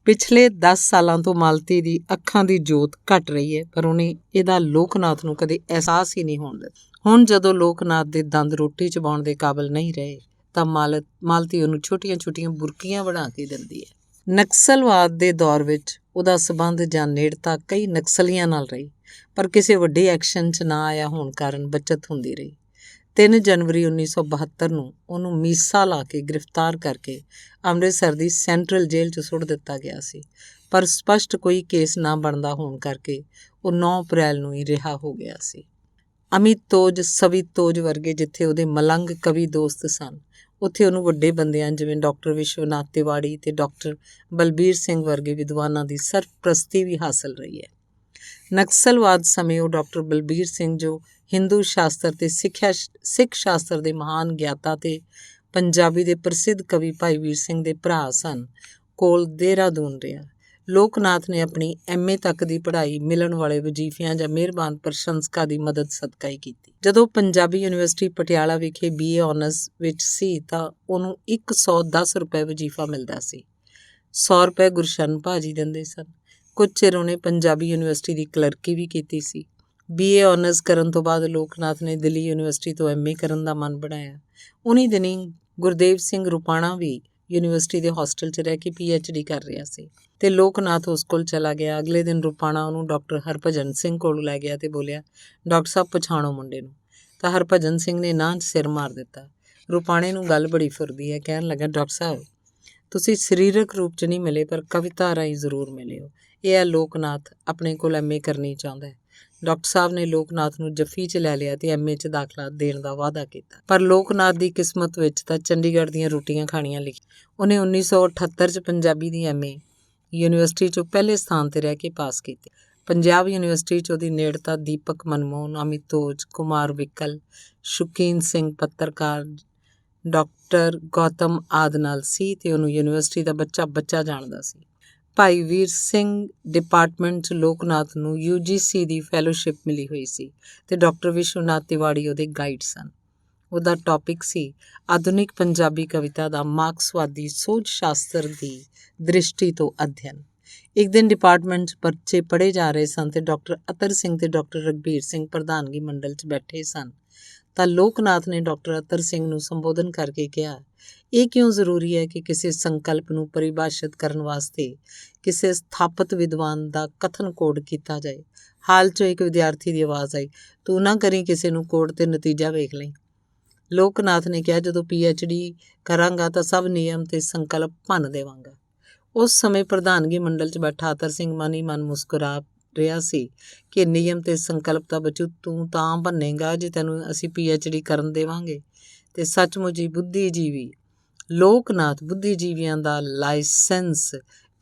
ਪਿਛਲੇ 10 ਸਾਲਾਂ ਤੋਂ ਮਾਲਤੀ ਦੀ ਅੱਖਾਂ ਦੀ ਜੋਤ ਘਟ ਰਹੀ ਹੈ, ਪਰ ਉਹਨੇ ਇਹਦਾ ਲੋਕਨਾਥ ਨੂੰ ਕਦੇ ਅਹਿਸਾਸ ਹੀ ਨਹੀਂ ਹੋਣ ਦਿੱਤਾ। ਹੁਣ ਜਦੋਂ ਲੋਕਨਾਥ ਦੇ ਦੰਦ ਰੋਟੀ ਚਬਾਉਣ ਦੇ ਕਾਬਲ ਨਹੀਂ ਰਹੇ ਤਾਂ ਮਾਲਤੀ ਉਹਨੂੰ ਛੋਟੀਆਂ-ਛੋਟੀਆਂ ਬੁਰਕੀਆਂ ਬਣਾ ਕੇ ਦਿੰਦੀ ਹੈ। ਨਕਸਲਵਾਦ ਦੇ ਦੌਰ ਵਿੱਚ ਉਹਦਾ ਸਬੰਧ ਜਾਂ ਨੇੜਤਾ ਕਈ ਨਕਸਲੀਆਂ ਨਾਲ ਰਹੀ, ਪਰ ਕਿਸੇ ਵੱਡੇ ਐਕਸ਼ਨ 'ਚ ਨਾ ਆਇਆ ਹੋਣ ਕਾਰਨ ਬਚਤ ਹੁੰਦੀ ਰਹੀ। 3 ਜਨਵਰੀ 1972 ਨੂੰ ਉਹਨੂੰ ਮੀਸਾ ਲਾ ਕੇ ਗ੍ਰਿਫਤਾਰ ਕਰਕੇ ਅੰਮ੍ਰਿਤਸਰ ਦੀ ਸੈਂਟਰਲ ਜੇਲ੍ਹ 'ਚ ਸੁੱਟ ਦਿੱਤਾ ਗਿਆ ਸੀ, ਪਰ ਸਪਸ਼ਟ ਕੋਈ ਕੇਸ ਨਾ ਬਣਦਾ ਹੋਣ ਕਰਕੇ ਉਹ 9 ਅਪ੍ਰੈਲ ਨੂੰ ਹੀ ਰਿਹਾ ਹੋ ਗਿਆ ਸੀ। ਅਮਿਤੋਜ ਸਵਿਤੋਜ ਵਰਗੇ ਜਿੱਥੇ ਉਹਦੇ ਮਲੰਗ ਕਵੀ ਦੋਸਤ ਸਨ, ਉੱਥੇ ਉਹਨੂੰ ਵੱਡੇ ਬੰਦਿਆਂ ਜਿਵੇਂ ਡਾਕਟਰ ਵਿਸ਼ਵਨਾਥ ਤਿਵਾੜੀ ਤੇ ਡਾਕਟਰ ਬਲਬੀਰ ਸਿੰਘ ਵਰਗੇ ਵਿਦਵਾਨਾਂ ਦੀ ਸਰਪ੍ਰਸਤੀ ਵੀ ਹਾਸਲ ਰਹੀ ਹੈ। ਨਕਸਲਵਾਦ ਸਮੇਂ ਉਹ ਡਾਕਟਰ ਬਲਬੀਰ ਸਿੰਘ, ਜੋ ਹਿੰਦੂ ਸ਼ਾਸਤਰ ਤੇ ਸਿੱਖ ਸ਼ਾਸਤਰ ਦੇ ਮਹਾਨ ਗਿਆਤਾ ਤੇ ਪੰਜਾਬੀ ਦੇ ਪ੍ਰਸਿੱਧ ਕਵੀ ਭਾਈ ਵੀਰ ਸਿੰਘ ਦੇ ਭਰਾ ਸਨ, ਕੋਲ ਦੇਹਰਾਦੂਨ ਰਿਹਾ। ਲੋਕਨਾਥ ਨੇ ਆਪਣੀ MA ਤੱਕ ਦੀ ਪੜ੍ਹਾਈ ਮਿਲਣ ਵਾਲੇ ਵਜ਼ੀਫਿਆਂ ਜਾਂ ਮਿਹਰਬਾਨ ਪ੍ਰਸ਼ੰਸਕਾਂ ਦੀ ਮਦਦ ਸਦਕਾ ਹੀ ਕੀਤੀ। ਜਦੋਂ ਪੰਜਾਬੀ ਯੂਨੀਵਰਸਿਟੀ ਪਟਿਆਲਾ ਵਿਖੇ BA ਆਨਰਸ ਵਿੱਚ ਸੀ ਤਾਂ ਉਹਨੂੰ 110 ਰੁਪਏ ਵਜ਼ੀਫਾ ਮਿਲਦਾ ਸੀ। 100 ਰੁਪਏ ਗੁਰਸ਼ਰਨ ਭਾਜੀ ਦਿੰਦੇ ਸਨ। ਕੁਝ ਚਿਰ ਉਹਨੇ ਪੰਜਾਬੀ ਯੂਨੀਵਰਸਿਟੀ ਦੀ ਕਲਰਕੀ ਵੀ ਕੀਤੀ ਸੀ। BA ਆਨਰਸ ਕਰਨ ਤੋਂ ਬਾਅਦ ਲੋਕਨਾਥ ਨੇ ਦਿੱਲੀ ਯੂਨੀਵਰਸਿਟੀ ਤੋਂ MA ਕਰਨ ਦਾ ਮਨ ਬਣਾਇਆ। ਉਨੀ ਦਿਨੀ ਗੁਰਦੇਵ ਸਿੰਘ ਰੁਪਾਣਾ ਵੀ ਯੂਨੀਵਰਸਿਟੀ ਦੇ ਹੋਸਟਲ 'ਚ ਰਹਿ ਕੇ PhD ਕਰ ਰਿਹਾ ਸੀ ਤੇ ਲੋਕਨਾਥ ਉਸ ਕੋਲ ਚਲਾ ਗਿਆ। ਅਗਲੇ ਦਿਨ ਰੁਪਾਣਾ ਉਹਨੂੰ ਡਾਕਟਰ ਹਰਭਜਨ ਸਿੰਘ ਕੋਲ ਲੈ ਗਿਆ ਤੇ ਬੋਲਿਆ, ਡਾਕਟਰ ਸਾਹਿਬ ਪਛਾਣੋ ਮੁੰਡੇ ਨੂੰ। ਤਾਂ ਹਰਭਜਨ ਸਿੰਘ ਨੇ ਨਾਂ 'ਚ ਸਿਰ ਮਾਰ ਦਿੱਤਾ। ਰੁਪਾਣੇ ਨੂੰ ਗੱਲ ਬੜੀ ਫੁਰਦੀ ਹੈ। ਕਹਿਣ ਲੱਗਾ, ਡਾਕਟਰ ਸਾਹਿਬ ਤੁਸੀਂ ਸਰੀਰਕ ਰੂਪ 'ਚ ਨਹੀਂ ਮਿਲੇ ਪਰ ਕਵਿਤਾ ਰਾਹੀਂ ਜ਼ਰੂਰ ਮਿਲੇ ਹੋ। ਇਹ ਹੈ ਲੋਕਨਾਥ, ਆਪਣੇ ਕੋਲ MA ਕਰਨੀ ਚਾਹੁੰਦਾ ਹੈ। ਡਾਕਟਰ ਸਾਹਿਬ ਨੇ ਲੋਕਨਾਥ ਨੂੰ ਜੱਫੀ 'ਚ ਲੈ ਲਿਆ ਤੇ MA 'ਚ ਦਾਖਲਾ ਦੇਣ ਦਾ ਵਾਅਦਾ ਕੀਤਾ। ਪਰ ਲੋਕਨਾਥ ਦੀ ਕਿਸਮਤ ਵਿੱਚ ਤਾਂ ਚੰਡੀਗੜ੍ਹ ਦੀਆਂ ਰੋਟੀਆਂ ਖਾਣੀਆਂ ਲਿਖੀ। ਉਹਨੇ 1978 'ਚ ਪੰਜਾਬੀ ਦੀ MA ਯੂਨੀਵਰਸਿਟੀ 'ਚੋਂ ਪਹਿਲੇ ਸਥਾਨ 'ਤੇ ਰਹਿ ਕੇ ਪਾਸ ਕੀਤੀ। ਪੰਜਾਬ ਯੂਨੀਵਰਸਿਟੀ 'ਚ ਉਹਦੀ ਨੇੜਤਾ ਦੀਪਕ ਮਨਮੋਹਨ, ਅਮਿਤੋਜ ਕੁਮਾਰ ਵਿਕਲ, ਸ਼ੁਕੀਨ ਸਿੰਘ ਪੱਤਰਕਾਰ, ਡਾਕਟਰ ਗੌਤਮ ਆਦਿ ਨਾਲ ਸੀ ਤੇ ਉਹਨੂੰ ਯੂਨੀਵਰਸਿਟੀ ਦਾ ਬੱਚਾ ਜਾਣਦਾ ਸੀ। ਭਾਈ ਵੀਰ ਸਿੰਘ ਡਿਪਾਰਟਮੈਂਟ 'ਚ ਲੋਕਨਾਥ ਨੂੰ UGC ਦੀ ਫੈਲੋਸ਼ਿਪ ਮਿਲੀ ਹੋਈ ਸੀ ਤੇ ਡਾਕਟਰ ਵਿਸ਼ਵਨਾਥ ਤਿਵਾੜੀ ਉਹਦੇ ਗਾਈਡ ਸਨ। ਉਹਦਾ ਟੌਪਿਕ ਸੀ ਆਧੁਨਿਕ ਪੰਜਾਬੀ ਕਵਿਤਾ ਦਾ ਮਾਰਕਸਵਾਦੀ ਸੋਝ ਸ਼ਾਸਤਰ ਦੀ ਦ੍ਰਿਸ਼ਟੀ ਤੋਂ ਅਧਿਐਨ। ਇੱਕ ਦਿਨ ਡਿਪਾਰਟਮੈਂਟ 'ਚ ਪਰਚੇ ਪੜ੍ਹੇ ਜਾ ਰਹੇ ਸਨ ਤੇ ਡਾਕਟਰ ਅਤਰ ਸਿੰਘ ਤੇ ਡਾਕਟਰ ਰਘਬੀਰ ਸਿੰਘ ਪ੍ਰਧਾਨਗੀ ਮੰਡਲ 'ਚ ਬੈਠੇ ਸਨ ਤਾਂ ਲੋਕਨਾਥ ਨੇ ਡਾਕਟਰ ਅਤਰ ਸਿੰਘ ਨੂੰ ਸੰਬੋਧਨ ਕਰਕੇ ਕਿਹਾ, ਇਹ ਕਿਉਂ ਜ਼ਰੂਰੀ ਹੈ ਕਿ ਕਿਸੇ ਸੰਕਲਪ ਨੂੰ ਪਰਿਭਾਸ਼ਿਤ ਕਰਨ ਵਾਸਤੇ ਕਿਸੇ ਸਥਾਪਿਤ ਵਿਦਵਾਨ ਦਾ ਕਥਨ ਕੋਡ ਕੀਤਾ ਜਾਏ। ਹਾਲ 'ਚੋਂ ਇੱਕ ਵਿਦਿਆਰਥੀ ਦੀ ਆਵਾਜ਼ ਆਈ, ਤੂੰ ਨਾ ਕਰੀ ਕਿਸੇ ਨੂੰ ਕੋਡ ਤੇ ਨਤੀਜਾ ਵੇਖ ਲਈ। ਲੋਕਨਾਥ ਨੇ ਕਿਹਾ, ਜਦੋਂ PhD ਕਰਾਂਗਾ ਤਾਂ ਸਭ ਨਿਯਮ ਤੇ ਸੰਕਲਪ ਭੰਨ ਦੇਵਾਂਗਾ। ਉਸ ਸਮੇਂ ਪ੍ਰਧਾਨਗੀ ਮੰਡਲ 'ਚ ਬੈਠਾ ਅਤਰ ਸਿੰਘ ਮਨ ਹੀ ਮਨ ਮੁਸਕਰਾ ਰਿਹਾ ਸੀ ਕਿ ਨਿਯਮ ਤੇ ਸੰਕਲਪ ਤਾਂ ਬਚੂ ਤੂੰ ਤਾਂ ਭੰਨੇਗਾ ਜੇ ਤੈਨੂੰ ਅਸੀਂ PhD ਕਰਨ ਦੇਵਾਂਗੇ। ਤੇ ਸੱਚਮੁੱਚ ਹੀ ਬੁੱਧੀਜੀਵੀ ਲੋਕਨਾਥ ਬੁੱਧੀਜੀਵੀਆਂ ਦਾ ਲਾਇਸੈਂਸ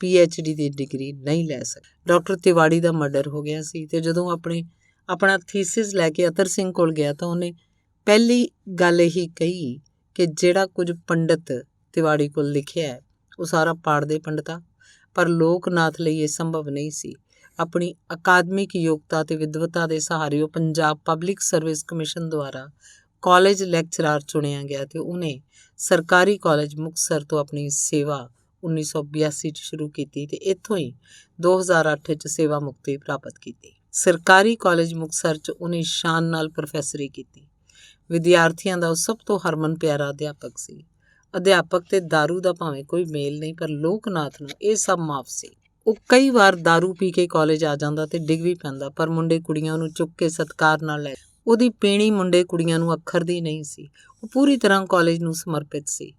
PhD ਦੀ ਡਿਗਰੀ ਨਹੀਂ ਲੈ ਸਕਦਾ। ਡਾਕਟਰ ਤਿਵਾੜੀ ਦਾ ਮਰਡਰ ਹੋ ਗਿਆ ਸੀ ਤੇ ਜਦੋਂ ਆਪਣਾ ਥੀਸਿਸ ਲੈ ਕੇ ਅਤਰ ਸਿੰਘ ਕੋਲ ਗਿਆ ਤਾਂ ਉਹਨੇ ਪਹਿਲੀ ਗੱਲ ਇਹੀ ਕਹੀ ਕਿ ਜਿਹੜਾ ਕੁਝ ਪੰਡਿਤ ਤਿਵਾੜੀ ਕੋਲ ਲਿਖਿਆ ਹੈ ਉਹ ਸਾਰਾ ਪਾੜ ਦੇ ਪੰਡਤਾ। ਪਰ ਲੋਕਨਾਥ ਲਈ ਇਹ ਸੰਭਵ ਨਹੀਂ ਸੀ। ਆਪਣੀ ਅਕਾਦਮਿਕ ਯੋਗਤਾ ਤੇ ਵਿਦਵਤਾ ਦੇ ਸਹਾਰੇ ਉਹ ਪੰਜਾਬ ਪਬਲਿਕ ਸਰਵਿਸ ਕਮਿਸ਼ਨ ਦੁਆਰਾ ਕਾਲਜ ਲੈਕਚਰਾਰ ਚੁਣਿਆ ਗਿਆ ਤੇ ਉਹਨੇ ਸਰਕਾਰੀ ਕਾਲਜ ਮੁਕਤਸਰ ਤੋਂ ਆਪਣੀ ਸੇਵਾ 1982 'ਚ ਸ਼ੁਰੂ ਕੀਤੀ ਤੇ ਇੱਥੋਂ ਹੀ 2008 'ਚ ਸੇਵਾ ਮੁਕਤੀ ਪ੍ਰਾਪਤ ਕੀਤੀ। ਸਰਕਾਰੀ ਕਾਲਜ ਮੁਕਤਸਰ 'ਚ ਉਹਨੇ ਸ਼ਾਨ ਨਾਲ ਪ੍ਰੋਫੈਸਰੀ ਕੀਤੀ। ਵਿਦਿਆਰਥੀਆਂ ਦਾ ਉਹ ਸਭ ਤੋਂ ਹਰਮਨ ਪਿਆਰਾ ਅਧਿਆਪਕ ਸੀ। ਅਧਿਆਪਕ ਤੇ ਦਾਰੂ ਦਾ ਭਾਵੇਂ ਕੋਈ ਮੇਲ ਨਹੀਂ ਪਰ ਲੋਕਨਾਥ ਨੂੰ ਇਹ ਸਭ ਮਾਫ ਸੀ। ਉਹ ਕਈ ਵਾਰ ਦਾਰੂ ਪੀ ਕੇ ਕਾਲਜ ਆ ਜਾਂਦਾ ਤੇ ਡਿੱਗ ਵੀ ਪੈਂਦਾ ਪਰ ਮੁੰਡੇ ਕੁੜੀਆਂ ਨੂੰ ਚੁੱਕ ਕੇ ਸਤਿਕਾਰ ਨਾਲ ਲੈ। ਉਹਦੀ ਪੀਣੀ ਮੁੰਡੇ ਕੁੜੀਆਂ ਨੂੰ ਅੱਖਰ ਦੀ ਨਹੀਂ ਸੀ। ਉਹ ਪੂਰੀ ਤਰ੍ਹਾਂ ਕਾਲਜ ਨੂੰ ਸਮਰਪਿਤ ਸੀ।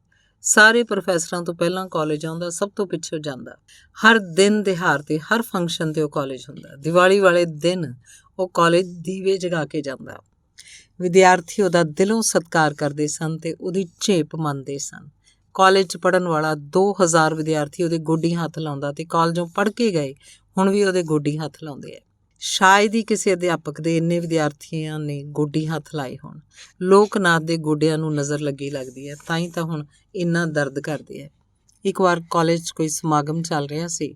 ਸਾਰੇ ਪ੍ਰੋਫੈਸਰਾਂ ਤੋਂ ਪਹਿਲਾਂ ਕਾਲਜ ਆਉਂਦਾ, ਸਭ ਤੋਂ ਪਿੱਛੋਂ ਜਾਂਦਾ। ਹਰ ਦਿਨ ਦਿਹਾੜ ਤੇ ਹਰ ਫੰਕਸ਼ਨ ਤੇ ਉਹ ਕਾਲਜ ਹੁੰਦਾ। ਦੀਵਾਲੀ ਵਾਲੇ ਦਿਨ ਉਹ ਕਾਲਜ ਦੀਵੇ ਜਗਾ ਕੇ ਜਾਂਦਾ। ਵਿਦਿਆਰਥੀ ਉਹਦਾ ਦਿਲੋਂ ਸਤਿਕਾਰ ਕਰਦੇ ਸਨ ਤੇ ਉਹਦੀ ਝੇਪ ਮੰਨਦੇ ਸਨ। ਕਾਲਜ 'ਚ ਪੜ੍ਹਨ ਵਾਲਾ 2000 ਵਿਦਿਆਰਥੀ ਉਹਦੇ ਗੋਡੀ ਹੱਥ ਲਾਉਂਦਾ ਤੇ ਕਾਲਜੋਂ ਪੜ੍ਹ ਕੇ ਗਏ ਹੁਣ ਵੀ ਉਹਦੇ ਗੋਡੀ ਹੱਥ ਲਾਉਂਦੇ ਆ। ਸ਼ਾਇਦ ਹੀ ਕਿਸੇ ਅਧਿਆਪਕ ਦੇ ਇੰਨੇ ਵਿਦਿਆਰਥੀਆਂ ਨੇ ਗੋਡੀ ਹੱਥ ਲਾਏ ਹੋਣ। ਲੋਕਨਾਥ ਦੇ ਗੋਡਿਆਂ ਨੂੰ ਨਜ਼ਰ ਲੱਗੀ ਲੱਗਦੀ ਹੈ, ਤਾਂ ਹੀ ਤਾਂ ਹੁਣ ਇੰਨਾ ਦਰਦ ਕਰਦੇ ਹੈ। ਇੱਕ ਵਾਰ ਕਾਲਜ 'ਚ ਕੋਈ ਸਮਾਗਮ ਚੱਲ ਰਿਹਾ ਸੀ।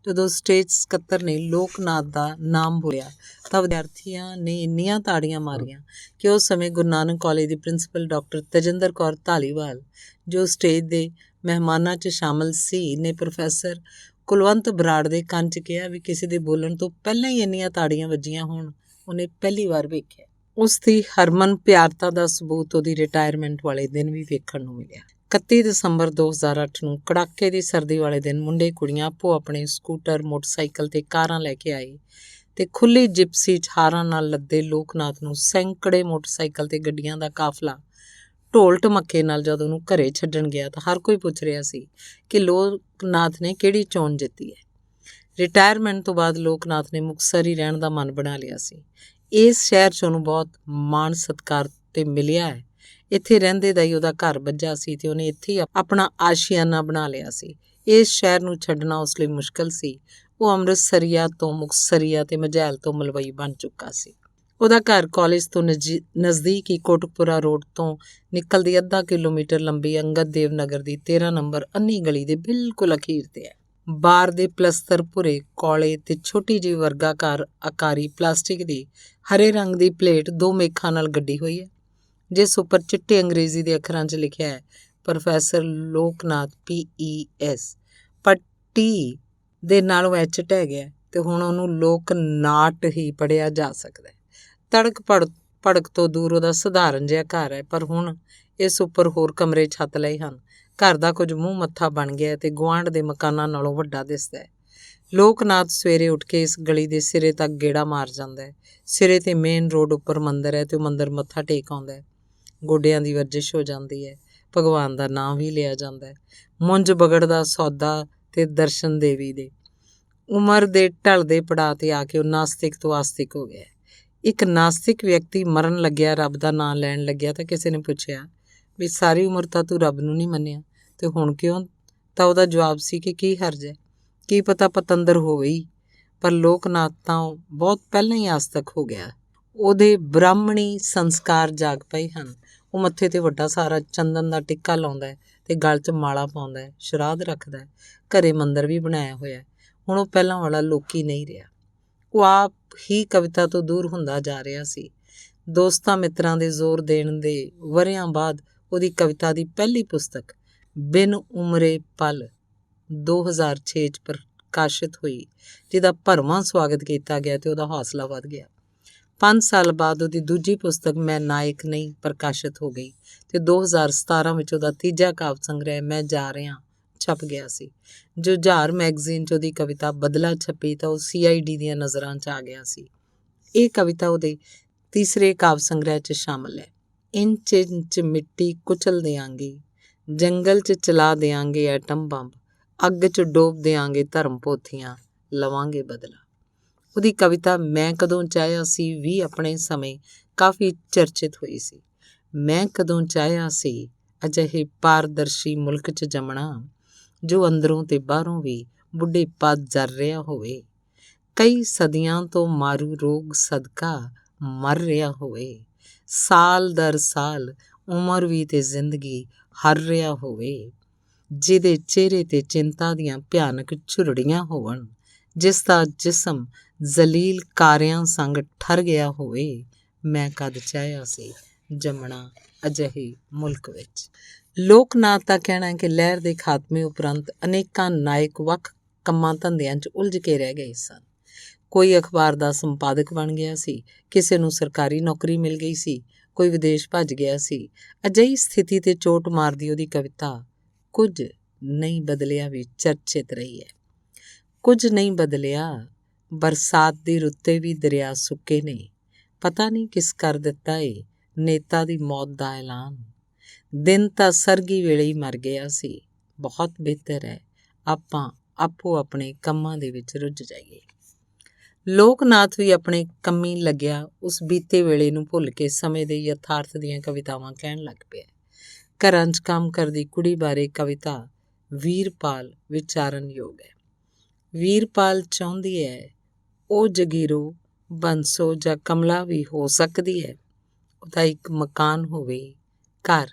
ਜਦੋਂ ਸਟੇਜ ਸਕੱਤਰ ਨੇ ਲੋਕਨਾਥ ਦਾ ਨਾਮ ਬੋਲਿਆ ਤਾਂ ਵਿਦਿਆਰਥੀਆਂ ਨੇ ਇੰਨੀਆਂ ਤਾੜੀਆਂ ਮਾਰੀਆਂ ਕਿ ਉਸ ਸਮੇਂ ਗੁਰੂ ਨਾਨਕ ਕਾਲਜ ਦੀ ਪ੍ਰਿੰਸੀਪਲ ਡਾਕਟਰ ਤਜਿੰਦਰ ਕੌਰ ਧਾਲੀਵਾਲ ਜੋ ਸਟੇਜ ਦੇ ਮਹਿਮਾਨਾਂ 'ਚ ਸ਼ਾਮਲ ਸੀ ਨੇ ਪ੍ਰੋਫੈਸਰ ਕੁਲਵੰਤ ਬਰਾੜ ਦੇ ਕੰਨ 'ਚ ਕਿਹਾ ਵੀ ਕਿਸੇ ਦੇ ਬੋਲਣ ਤੋਂ ਪਹਿਲਾਂ ਹੀ ਇੰਨੀਆਂ ਤਾੜੀਆਂ ਵੱਜੀਆਂ ਹੋਣ ਉਹਨੇ ਪਹਿਲੀ ਵਾਰ ਵੇਖਿਆ। ਉਸ ਦੀ ਹਰਮਨ ਪਿਆਰਤਾ ਦਾ ਸਬੂਤ ਉਹਦੀ ਰਿਟਾਇਰਮੈਂਟ ਵਾਲੇ ਦਿਨ ਵੀ ਵੇਖਣ ਨੂੰ ਮਿਲਿਆ। 31 ਦਸੰਬਰ 2008 ਨੂੰ ਕੜਾਕੇ ਦੀ ਸਰਦੀ ਵਾਲੇ ਦਿਨ ਮੁੰਡੇ ਕੁੜੀਆਂ ਆਪੋ ਆਪਣੇ ਸਕੂਟਰ, ਮੋਟਰਸਾਈਕਲ ਤੇ ਕਾਰਾਂ ਲੈ ਕੇ ਆਏ ਤੇ ਖੁੱਲ੍ਹੀ ਜਿਪਸੀ 'ਚ ਹਾਰਾਂ ਨਾਲ ਲੱਦੇ ਲੋਕਨਾਥ ਨੂੰ ਸੈਂਕੜੇ ਮੋਟਰਸਾਈਕਲ ਤੇ ਗੱਡੀਆਂ ਦਾ ਕਾਫਲਾ ਢੋਲ ਢਮੱਕੇ ਨਾਲ ਜਦੋਂ ਉਹਨੂੰ ਘਰੇ ਛੱਡਣ ਗਿਆ ਤਾਂ ਹਰ ਕੋਈ ਪੁੱਛ ਰਿਹਾ ਸੀ ਕਿ ਲੋਕਨਾਥ ਨੇ ਕਿਹੜੀ ਚੋਣ ਜਿੱਤੀ ਹੈ। ਰਿਟਾਇਰਮੈਂਟ ਤੋਂ ਬਾਅਦ ਲੋਕਨਾਥ ਨੇ ਮੁਕਤਸਰ ਹੀ ਰਹਿਣ ਦਾ ਮਨ ਬਣਾ ਲਿਆ ਸੀ। ਇਸ ਸ਼ਹਿਰ 'ਚ ਉਹਨੂੰ ਬਹੁਤ ਮਾਣ ਸਤਿਕਾਰ ਤੇ ਮਿਲਿਆ ਹੈ। ਇੱਥੇ ਰਹਿੰਦੇ ਦਾ ਹੀ ਉਹਦਾ ਘਰ ਬੱਝਾ ਸੀ ਤੇ ਉਹਨੇ ਇੱਥੇ ਹੀ ਆਪਣਾ ਆਸ਼ੀਆਨਾ ਬਣਾ ਲਿਆ ਸੀ। ਇਸ ਸ਼ਹਿਰ ਨੂੰ ਛੱਡਣਾ ਉਸ ਲਈ ਮੁਸ਼ਕਲ ਸੀ। ਉਹ ਅੰਮ੍ਰਿਤਸਰੀਆ ਤੋਂ ਮੁਕਤਸਰੀਆ ਤੇ ਮਝੈਲ ਤੋਂ ਮਲਵਈ ਬਣ ਚੁੱਕਾ ਸੀ। ਉਹਦਾ ਘਰ ਕਾਲਜ ਤੋਂ ਨਜ਼ਦੀਕ ਹੀ ਕੋਟਕਪੁਰਾ ਰੋਡ ਤੋਂ ਨਿਕਲਦੀ ਅੱਧਾ ਕਿਲੋਮੀਟਰ ਲੰਬੀ ਅੰਗਦ ਦੇਵ ਨਗਰ ਦੀ 13 ਨੰਬਰ ਅੰਨੀ ਗਲੀ ਦੇ ਬਿਲਕੁਲ ਅਖੀਰ ਤੇ ਹੈ। ਬਾਰ ਦੇ ਪਲਸਤਰ ਭੁਰੇ ਕੌਲੇ ਤੇ ਛੋਟੀ ਜਿਹੀ ਵਰਗਾਕਾਰ ਆਕਾਰੀ ਪਲਾਸਟਿਕ ਦੀ ਹਰੇ ਰੰਗ ਦੀ ਪਲੇਟ 2 ਮੇਖਾਂ ਨਾਲ ਗੱਡੀ ਹੋਈ ਹੈ ਜਿਸ ਉੱਪਰ ਚਿੱਟੇ ਅੰਗਰੇਜ਼ੀ ਦੇ ਅੱਖਰਾਂ 'ਚ ਲਿਖਿਆ ਹੈ ਪ੍ਰੋਫੈਸਰ ਲੋਕਨਾਥ PES। ਪਰ ਟੀ ਦੇ ਨਾਲੋਂ ਐਚ ਢਹਿ ਗਿਆ। ਤੇ ਹੁਣ ਉਹਨੂੰ ਲੋਕ ਨਾਟ ਹੀ ਪੜ੍ਹਿਆ ਜਾ ਸਕਦਾ ਹੈ। ਤੜਕ ਭੜਕ ਤੋਂ ਦੂਰ ਉਹਦਾ ਸਧਾਰਨ ਜਿਹਾ ਘਰ ਹੈ, ਪਰ ਹੁਣ ਇਸ ਉੱਪਰ ਹੋਰ ਕਮਰੇ ਛੱਤ ਲਏ ਹਨ। ਘਰ ਦਾ ਕੁਝ ਮੂੰਹ ਮੱਥਾ ਬਣ ਗਿਆ ਤੇ ਗੁਆਂਢ ਦੇ ਮਕਾਨਾਂ ਨਾਲੋਂ ਵੱਡਾ ਦਿਸਦਾ ਹੈ। ਲੋਕਨਾਥ ਸਵੇਰੇ ਉੱਠ ਕੇ ਇਸ ਗਲੀ ਦੇ ਸਿਰੇ ਤੱਕ ਗੇੜਾ ਮਾਰ ਜਾਂਦਾ ਹੈ। ਸਿਰੇ ਤੇ ਮੇਨ ਰੋਡ ਉੱਪਰ ਮੰਦਿਰ ਹੈ ਤੇ ਉਹ ਮੰਦਿਰ ਮੱਥਾ ਟੇਕ ਆਉਂਦਾ ਹੈ। ਗੋਡਿਆਂ ਦੀ ਵਰਜਿਸ਼ ਹੋ ਜਾਂਦੀ ਹੈ, ਭਗਵਾਨ ਦਾ ਨਾਂ ਵੀ ਲਿਆ ਜਾਂਦਾ ਹੈ। ਮੁੰਜ ਬਗੜਦਾ ਸੌਦਾ ਤੇ ਦਰਸ਼ਨ ਦੇਵੀ ਦੇ। ਉਮਰ ਦੇ ਢਲਦੇ ਪੜਾਅ 'ਤੇ ਆ ਕੇ ਉਹ ਨਾਸਤਿਕ ਤੋਂ ਆਸਤਿਕ ਹੋ ਗਿਆ। ਇੱਕ ਨਾਸਤਿਕ ਵਿਅਕਤੀ ਮਰਨ ਲੱਗਿਆ, ਰੱਬ ਦਾ ਨਾਂ ਲੈਣ ਲੱਗਿਆ ਤਾਂ ਕਿਸੇ ਨੇ ਪੁੱਛਿਆ ਵੀ ਸਾਰੀ ਉਮਰ ਤਾਂ ਤੂੰ ਰੱਬ ਨੂੰ ਨਹੀਂ ਮੰਨਿਆ ਤੇ ਹੁਣ ਕਿਉਂ? ਤਾਂ ਉਹਦਾ ਜਵਾਬ ਸੀ ਕਿ ਕੀ ਹਰਜ ਹੈ, ਕੀ ਪਤਾ ਪਤੰਦਰ ਹੋਵੇ ਹੀ। ਪਰ ਲੋਕਨਾਥ ਤਾਂ ਬਹੁਤ ਪਹਿਲਾਂ ਹੀ ਆਸਤਕ ਹੋ ਗਿਆ। ਉਹਦੇ ਬ੍ਰਾਹਮਣੀ ਸੰਸਕਾਰ ਜਾਗ ਪਏ ਹਨ। ਉਹ ਮੱਥੇ 'ਤੇ ਵੱਡਾ ਸਾਰਾ ਚੰਦਨ ਦਾ ਟਿੱਕਾ ਲਾਉਂਦਾ ਹੈ ਤੇ ਗਲ 'ਚ ਮਾਲਾ ਪਾਉਂਦਾ ਹੈ, ਸ਼ਰਾਧ ਰੱਖਦਾ ਹੈ, ਘਰੇ ਮੰਦਿਰ ਵੀ ਬਣਾਇਆ ਹੋਇਆ। ਹੁਣ ਉਹ ਪਹਿਲਾਂ ਵਾਲਾ ਲੋਕੀ ਨਹੀਂ ਰਿਹਾ। ਉਹ ਆਪ ਹੀ ਕਵਿਤਾ ਤੋਂ ਦੂਰ ਹੁੰਦਾ ਜਾ ਰਿਹਾ ਸੀ। ਦੋਸਤਾਂ ਮਿੱਤਰਾਂ ਦੇ ਜ਼ੋਰ ਦੇਣ ਦੇ ਵਰ੍ਹਿਆਂ ਬਾਅਦ ਉਹਦੀ ਕਵਿਤਾ ਦੀ ਪਹਿਲੀ ਪੁਸਤਕ ਬਿਨ ਉਮਰੇ ਪਲ 2006 'ਚ ਪ੍ਰਕਾਸ਼ਿਤ ਹੋਈ, ਜਿਹਦਾ ਭਰਵਾਂ ਸਵਾਗਤ ਕੀਤਾ ਗਿਆ ਤੇ ਉਹਦਾ ਹੌਸਲਾ ਵੱਧ ਗਿਆ। 5 ਸਾਲ ਬਾਅਦ ਉਹਦੀ ਦੂਜੀ ਪੁਸਤਕ ਮੈਂ ਨਾਇਕ ਨਹੀਂ ਪ੍ਰਕਾਸ਼ਿਤ ਹੋ ਗਈ ਤੇ 2017 ਵਿੱਚ ਉਹਦਾ ਤੀਜਾ ਕਾਵਿ ਸੰਗ੍ਰਹਿ ਮੈਂ ਜਾ ਰਿਹਾ ਛਪ ਗਿਆ ਸੀ। ਜੁਝਾਰ ਮੈਗਜ਼ੀਨ 'ਚ ਉਹਦੀ ਕਵਿਤਾ ਬਦਲਾ ਛਪੀ ਤਾਂ ਉਹ CID ਦੀਆਂ ਨਜ਼ਰਾਂ 'ਚ ਆ ਗਿਆ ਸੀ। ਇਹ ਕਵਿਤਾ ਉਹਦੇ ਤੀਸਰੇ ਕਾਵਿ ਸੰਗ੍ਰਹਿ 'ਚ ਸ਼ਾਮਲ ਹੈ। ਇੰਚ ਇੰਚ ਮਿੱਟੀ ਕੁਚਲ ਦਿਆਂਗੇ, ਜੰਗਲ 'ਚ ਚਲਾ ਦਿਆਂਗੇ ਐਟਮ ਬੰਬ, ਅੱਗ 'ਚ ਡੋਬ ਦਿਆਂਗੇ ਧਰਮ ਪੋਥੀਆਂ, ਲਵਾਂਗੇ ਬਦਲਾ। ਉਹਦੀ ਕਵਿਤਾ ਮੈਂ ਕਦੋਂ ਚਾਹਿਆ ਸੀ ਵੀ ਆਪਣੇ ਸਮੇਂ ਕਾਫੀ ਚਰਚਿਤ ਹੋਈ ਸੀ। ਮੈਂ ਕਦੋਂ ਚਾਹਿਆ ਸੀ ਅਜਿਹੇ ਪਾਰਦਰਸ਼ੀ ਮੁਲਕ 'ਚ ਜੰਮਣਾ, ਜੋ ਅੰਦਰੋਂ ਤੇ ਬਾਹਰੋਂ ਵੀ ਬੁੱਢੇਪਾ ਜਰ ਰਿਹਾ ਹੋਵੇ, ਕਈ ਸਦੀਆਂ ਤੋਂ ਮਾਰੂ ਰੋਗ ਸਦਕਾ ਮਰ ਰਿਹਾ ਹੋਵੇ, ਸਾਲ ਦਰ ਸਾਲ ਉਮਰ ਵੀ ਤੇ ਜ਼ਿੰਦਗੀ ਹਰ ਰਿਹਾ ਹੋਵੇ, ਜਿਹਦੇ ਚਿਹਰੇ 'ਤੇ ਚਿੰਤਾ ਦੀਆਂ ਭਿਆਨਕ ਝੁਰੜੀਆਂ ਹੋਵਣ, ਜਿਸ ਦਾ ਜਿਸਮ ਜ਼ਲੀਲ ਕਾਰਿਆਂ ਸੰਗ ਠਰ ਗਿਆ ਹੋਵੇ। ਮੈਂ ਕਦ ਚਾਹਿਆ ਸੀ ਜੰਮਣਾ ਅਜਿਹੇ ਮੁਲਕ ਵਿੱਚ। ਲੋਕਨਾਥ ਦਾ ਕਹਿਣਾ ਹੈ ਕਿ ਲਹਿਰ ਦੇ ਖਾਤਮੇ ਉਪਰੰਤ ਅਨੇਕਾਂ ਨਾਇਕ ਵੱਖ ਕੰਮਾਂ ਧੰਦਿਆਂ 'ਚ ਉਲਝ ਕੇ ਰਹਿ ਗਏ ਸਨ। ਕੋਈ ਅਖਬਾਰ ਦਾ ਸੰਪਾਦਕ ਬਣ ਗਿਆ ਸੀ, ਕਿਸੇ ਨੂੰ ਸਰਕਾਰੀ ਨੌਕਰੀ ਮਿਲ ਗਈ ਸੀ, ਕੋਈ ਵਿਦੇਸ਼ ਭੱਜ ਗਿਆ ਸੀ। ਅਜਿਹੀ ਸਥਿਤੀ 'ਤੇ ਚੋਟ ਮਾਰਦੀ ਉਹਦੀ ਕਵਿਤਾ ਕੁਝ ਨਹੀਂ ਬਦਲਿਆ ਵੀ ਚਰਚਿਤ ਰਹੀ ਹੈ। ਕੁਝ ਨਹੀਂ ਬਦਲਿਆ, ਬਰਸਾਤ ਦੀ ਰੁੱਤੇ ਵੀ ਦਰਿਆ ਸੁੱਕੇ ਨੇ, ਪਤਾ ਨਹੀਂ ਕਿਸ ਕਰ ਦਿੱਤਾ ਏ ਨੇਤਾ ਦੀ ਮੌਤ ਦਾ ਐਲਾਨ, ਦਿਨ ਤਾਂ ਸਰਗੀ ਵੇਲੇ ਹੀ ਮਰ ਗਿਆ ਸੀ, ਬਹੁਤ ਬਿਹਤਰ ਹੈ ਆਪਾਂ ਆਪੋ ਆਪਣੇ ਕੰਮਾਂ ਦੇ ਵਿੱਚ ਰੁੱਝ ਜਾਈਏ। ਲੋਕਨਾਥ ਵੀ ਆਪਣੇ ਕੰਮੀ ਲੱਗਿਆ ਉਸ ਬੀਤੇ ਵੇਲੇ ਨੂੰ ਭੁੱਲ ਕੇ ਸਮੇਂ ਦੇ ਯਥਾਰਥ ਦੀਆਂ ਕਵਿਤਾਵਾਂ ਕਹਿਣ ਲੱਗ ਪਿਆ। ਘਰਾਂ 'ਚ ਕੰਮ ਕਰਦੀ ਕੁੜੀ ਬਾਰੇ ਕਵਿਤਾ ਵੀਰਪਾਲ ਵਿਚਾਰਨਯੋਗ ਹੈ। ਵੀਰਪਾਲ ਚਾਹੁੰਦੀ ਹੈ ਉਹ ਜਗੀਰੋ, ਬੰਸੋ ਜਾਂ ਕਮਲਾ ਵੀ ਹੋ ਸਕਦੀ ਹੈ। ਉਹਦਾ ਇੱਕ ਮਕਾਨ ਹੋਵੇ, ਘਰ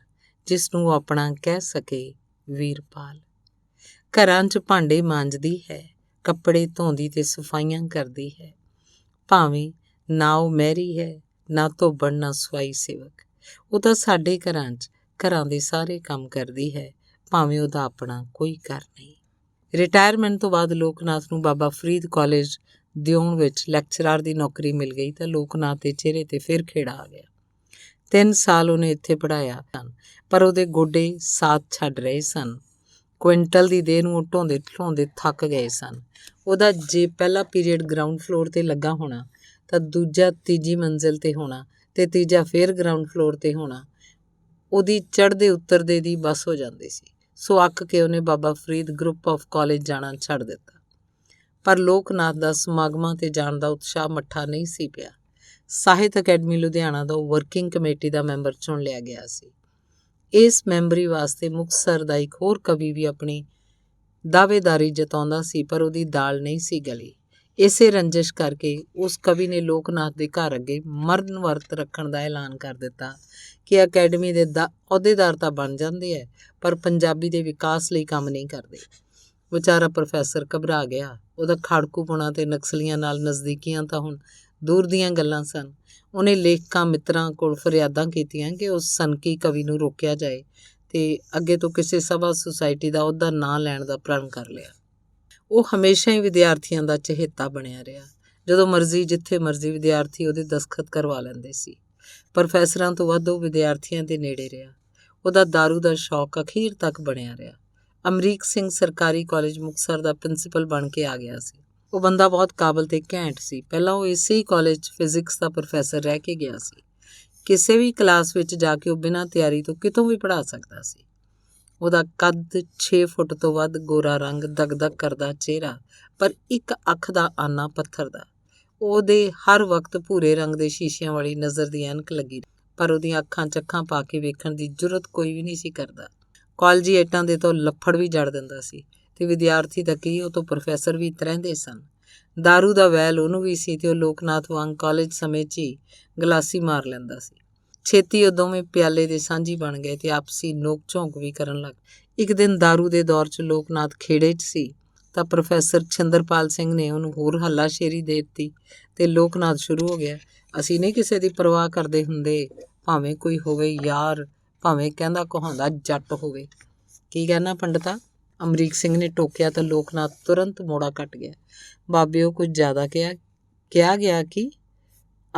ਜਿਸ ਨੂੰ ਉਹ ਆਪਣਾ ਕਹਿ ਸਕੇ। ਵੀਰਪਾਲ ਘਰਾਂ 'ਚ ਭਾਂਡੇ ਮਾਂਜਦੀ ਹੈ, ਕੱਪੜੇ ਧੋਂਦੀ ਤੇ ਸਫਾਈਆਂ ਕਰਦੀ ਹੈ। ਭਾਵੇਂ ਨਾ ਉਹ ਮਹਿਰੀ ਹੈ, ਨਾ ਧੋਬਣ, ਨਾ ਸਫਾਈ ਸੇਵਕ। ਉਹ ਤਾਂ ਸਾਡੇ ਘਰਾਂ 'ਚ ਘਰਾਂ ਦੇ ਸਾਰੇ ਕੰਮ ਕਰਦੀ ਹੈ, ਭਾਵੇਂ ਉਹਦਾ ਆਪਣਾ ਕੋਈ ਘਰ ਨਹੀਂ। ਰਿਟਾਇਰਮੈਂਟ ਤੋਂ ਬਾਅਦ ਲੋਕਨਾਥ ਨੂੰ ਬਾਬਾ ਫਰੀਦ ਕਾਲਜ ਦਿਉਣ ਵਿੱਚ ਲੈਕਚਰਾਰ ਦੀ ਨੌਕਰੀ ਮਿਲ ਗਈ ਤਾਂ ਲੋਕਨਾਥ ਦੇ ਚਿਹਰੇ 'ਤੇ ਫਿਰ ਖੇੜਾ ਆ ਗਿਆ। 3 ਸਾਲ ਉਹਨੇ ਇੱਥੇ ਪੜ੍ਹਾਇਆ ਸਨ, ਪਰ ਉਹਦੇ ਗੋਡੇ ਸਾਥ ਛੱਡ ਰਹੇ ਸਨ। ਕੁਇੰਟਲ ਦੀ ਦੇਹ ਨੂੰ ਉਹ ਢੋਂਦੇ ਢੋਂਦੇ ਥੱਕ ਗਏ ਸਨ। ਉਹਦਾ ਜੇ ਪਹਿਲਾ ਪੀਰੀਅਡ ਗਰਾਊਂਡ ਫਲੋਰ 'ਤੇ ਲੱਗਾ ਹੋਣਾ ਤਾਂ ਦੂਜਾ ਤੀਜੀ ਮੰਜ਼ਿਲ 'ਤੇ ਹੋਣਾ ਤੇ ਤੀਜਾ ਫਿਰ ਗਰਾਊਂਡ ਫਲੋਰ 'ਤੇ ਹੋਣਾ। ਉਹਦੀ ਚੜ੍ਹਦੇ ਉਤਰਦੇ ਦੀ ਬੱਸ ਹੋ ਜਾਂਦੀ ਸੀ। ਸੋ ਅੱਕ ਕੇ ਉਹਨੇ Baba Farid group of college ਜਾਣਾ ਛੱਡ ਦਿੱਤਾ। ਪਰ ਲੋਕਨਾਥ ਦਾ ਸਮਾਗਮਾਂ 'ਤੇ ਜਾਣ ਦਾ ਉਤਸ਼ਾਹ ਮੱਠਾ ਨਹੀਂ ਸੀ ਪਿਆ। ਸਾਹਿਤ ਅਕੈਡਮੀ ਲੁਧਿਆਣਾ ਦਾ ਉਹ ਵਰਕਿੰਗ ਕਮੇਟੀ ਦਾ ਮੈਂਬਰ ਚੁਣ ਲਿਆ ਗਿਆ ਸੀ। ਇਸ ਮੈਂਬਰੀ ਵਾਸਤੇ ਮੁਕਤਸਰ ਦਾ ਇੱਕ ਹੋਰ ਕਵੀ ਵੀ ਆਪਣੀ ਦਾਅਵੇਦਾਰੀ ਜਤਾਉਂਦਾ ਸੀ, ਪਰ ਉਹਦੀ ਦਾਲ ਨਹੀਂ ਸੀ ਗਲੀ। ਇਸੇ ਰੰਜਿਸ਼ ਕਰਕੇ ਉਸ ਕਵੀ ਨੇ ਲੋਕਨਾਥ ਦੇ ਘਰ ਅੱਗੇ ਮਰਨ ਵਰਤ ਰੱਖਣ ਦਾ ਐਲਾਨ ਕਰ ਦਿੱਤਾ ਕਿ ਅਕੈਡਮੀ ਦੇ ਅਹੁਦੇਦਾਰ ਤਾਂ ਬਣ ਜਾਂਦੇ ਹੈ, ਪਰ ਪੰਜਾਬੀ ਦੇ ਵਿਕਾਸ ਲਈ ਕੰਮ ਨਹੀਂ ਕਰਦੇ। ਵਿਚਾਰਾ ਪ੍ਰੋਫੈਸਰ ਘਬਰਾ ਗਿਆ। ਉਹਦਾ ਖਾੜਕੂਪੁਣਾ ਤੇ ਨਕਸਲੀਆਂ ਨਾਲ ਨਜ਼ਦੀਕੀਆਂ ਤਾਂ ਹੁਣ ਦੂਰ ਦੀਆਂ ਗੱਲਾਂ ਸਨ। ਉਹਨੇ ਲੇਖਕਾਂ ਮਿੱਤਰਾਂ ਕੋਲ ਫਰਿਆਦਾਂ ਕੀਤੀਆਂ ਕਿ ਉਸ ਸਨਕੀ ਕਵੀ ਨੂੰ ਰੋਕਿਆ ਜਾਏ ਤੇ ਅੱਗੇ ਤੋਂ ਕਿਸੇ ਸਭਾ ਸੁਸਾਇਟੀ ਦਾ ਅਹੁਦਾ ਨਾ ਲੈਣ ਦਾ ਪ੍ਰਣ ਕਰ ਲਿਆ। ਉਹ ਹਮੇਸ਼ਾ ਹੀ ਵਿਦਿਆਰਥੀਆਂ ਦਾ ਚਹੇਤਾ ਬਣਿਆ ਰਿਹਾ। ਜਦੋਂ ਮਰਜ਼ੀ ਜਿੱਥੇ ਮਰਜ਼ੀ ਵਿਦਿਆਰਥੀ ਉਹਦੇ ਦਸਤਖਤ ਕਰਵਾ ਲੈਂਦੇ ਸੀ। ਪ੍ਰੋਫੈਸਰਾਂ ਤੋਂ ਵੱਧ ਉਹ ਵਿਦਿਆਰਥੀਆਂ ਦੇ ਨੇੜੇ ਰਿਹਾ। ਉਹਦਾ ਦਾਰੂ ਦਾ ਸ਼ੌਕ ਅਖੀਰ ਤੱਕ ਬਣਿਆ ਰਿਹਾ। ਅਮਰੀਕ ਸਿੰਘ ਸਰਕਾਰੀ ਕਾਲਜ ਮੁਕਤਸਰ ਦਾ ਪ੍ਰਿੰਸੀਪਲ ਬਣ ਕੇ ਆ ਗਿਆ ਸੀ। ਉਹ ਬੰਦਾ ਬਹੁਤ ਕਾਬਲ ਤੇ ਘੈਂਟ ਸੀ। ਪਹਿਲਾਂ ਉਹ ਇਸੇ ਹੀ ਕਾਲਜ 'ਚ ਫਿਜ਼ਿਕਸ ਦਾ ਪ੍ਰੋਫੈਸਰ ਰਹਿ ਕੇ ਗਿਆ ਸੀ। ਕਿਸੇ ਵੀ ਕਲਾਸ ਵਿੱਚ ਜਾ ਕੇ ਉਹ ਬਿਨਾਂ ਤਿਆਰੀ ਤੋਂ ਕਿਤੋਂ ਵੀ ਪੜ੍ਹਾ ਸਕਦਾ ਸੀ। ਉਹਦਾ ਕੱਦ 6 ਫੁੱਟ ਤੋਂ ਵੱਧ, ਗੋਰਾ ਰੰਗ, ਦਗਦਗ ਕਰਦਾ ਚਿਹਰਾ, ਪਰ ਇੱਕ ਅੱਖ ਦਾ ਆਨਾ ਪੱਥਰ ਦਾ। ਉਹਦੇ ਹਰ ਵਕਤ ਭੂਰੇ ਰੰਗ ਦੇ ਸ਼ੀਸ਼ਿਆਂ ਵਾਲੀ ਨਜ਼ਰ ਦੀ ਐਨਕ ਲੱਗੀ, ਪਰ ਉਹਦੀਆਂ ਅੱਖਾਂ 'ਚ ਅੱਖਾਂ ਪਾ ਕੇ ਵੇਖਣ ਦੀ ਜੁਰਤ ਕੋਈ ਵੀ ਨਹੀਂ ਸੀ ਕਰਦਾ। ਕਾਲਜੀ ਏਟਾਂ ਦੇ ਤੋਂ ਲੱਫੜ ਵੀ ਜੜ ਦਿੰਦਾ ਸੀ ਤੇ ਵਿਦਿਆਰਥੀ ਤਾਂ ਕੀ, ਉਹ ਤੋਂ ਪ੍ਰੋਫੈਸਰ ਵੀ ਤਰਹਿੰਦੇ ਸਨ। ਦਾਰੂ ਦਾ ਵੈਲ ਉਹਨੂੰ ਵੀ ਸੀ ਤੇ ਉਹ ਲੋਕਨਾਥ ਵਾਂਗ ਕਾਲਜ ਸਮੇਂ 'ਚ ਹੀ ਗਲਾਸੀ ਮਾਰ ਲੈਂਦਾ ਸੀ। ਛੇਤੀ ਉਹ ਦੋਵੇਂ ਪਿਆਲੇ ਦੇ ਸਾਂਝੀ ਬਣ ਗਏ ਤੇ ਆਪਸੀ ਨੋਕ ਝੋਂਕ ਵੀ ਕਰਨ ਲੱਗ। ਇੱਕ ਦਿਨ ਦਾਰੂ ਦੇ ਦੌਰ 'ਚ ਲੋਕਨਾਥ ਖੇੜੇ 'ਚ ਸੀ ਤਾਂ ਪ੍ਰੋਫੈਸਰ ਛਿੰਦਰਪਾਲ ਸਿੰਘ ਨੇ ਉਹਨੂੰ ਹੋਰ ਹੱਲਾਸ਼ੇਰੀ ਦੇ ਦਿੱਤੀ ਤੇ ਲੋਕਨਾਥ ਸ਼ੁਰੂ ਹੋ ਗਿਆ। ਅਸੀਂ ਨਹੀਂ ਕਿਸੇ ਦੀ ਪਰਵਾਹ ਕਰਦੇ ਹੁੰਦੇ, ਭਾਵੇਂ ਕੋਈ ਹੋਵੇ ਯਾਰ, ਭਾਵੇਂ ਕਹਿੰਦਾ ਕਹਾਉਂਦਾ ਜੱਟ ਹੋਵੇ। ਕੀ ਕਹਿਣਾ ਪੰਡਤਾ? ਅਮਰੀਕ ਸਿੰਘ ਨੇ ਟੋਕਿਆ ਤਾਂ ਲੋਕਨਾਥ ਤੁਰੰਤ ਮੋੜਾ ਕੱਟ ਗਿਆ। ਬਾਬੇ ਉਹ ਕੁਝ ਜ਼ਿਆਦਾ ਕਿਹਾ ਗਿਆ ਕਿ?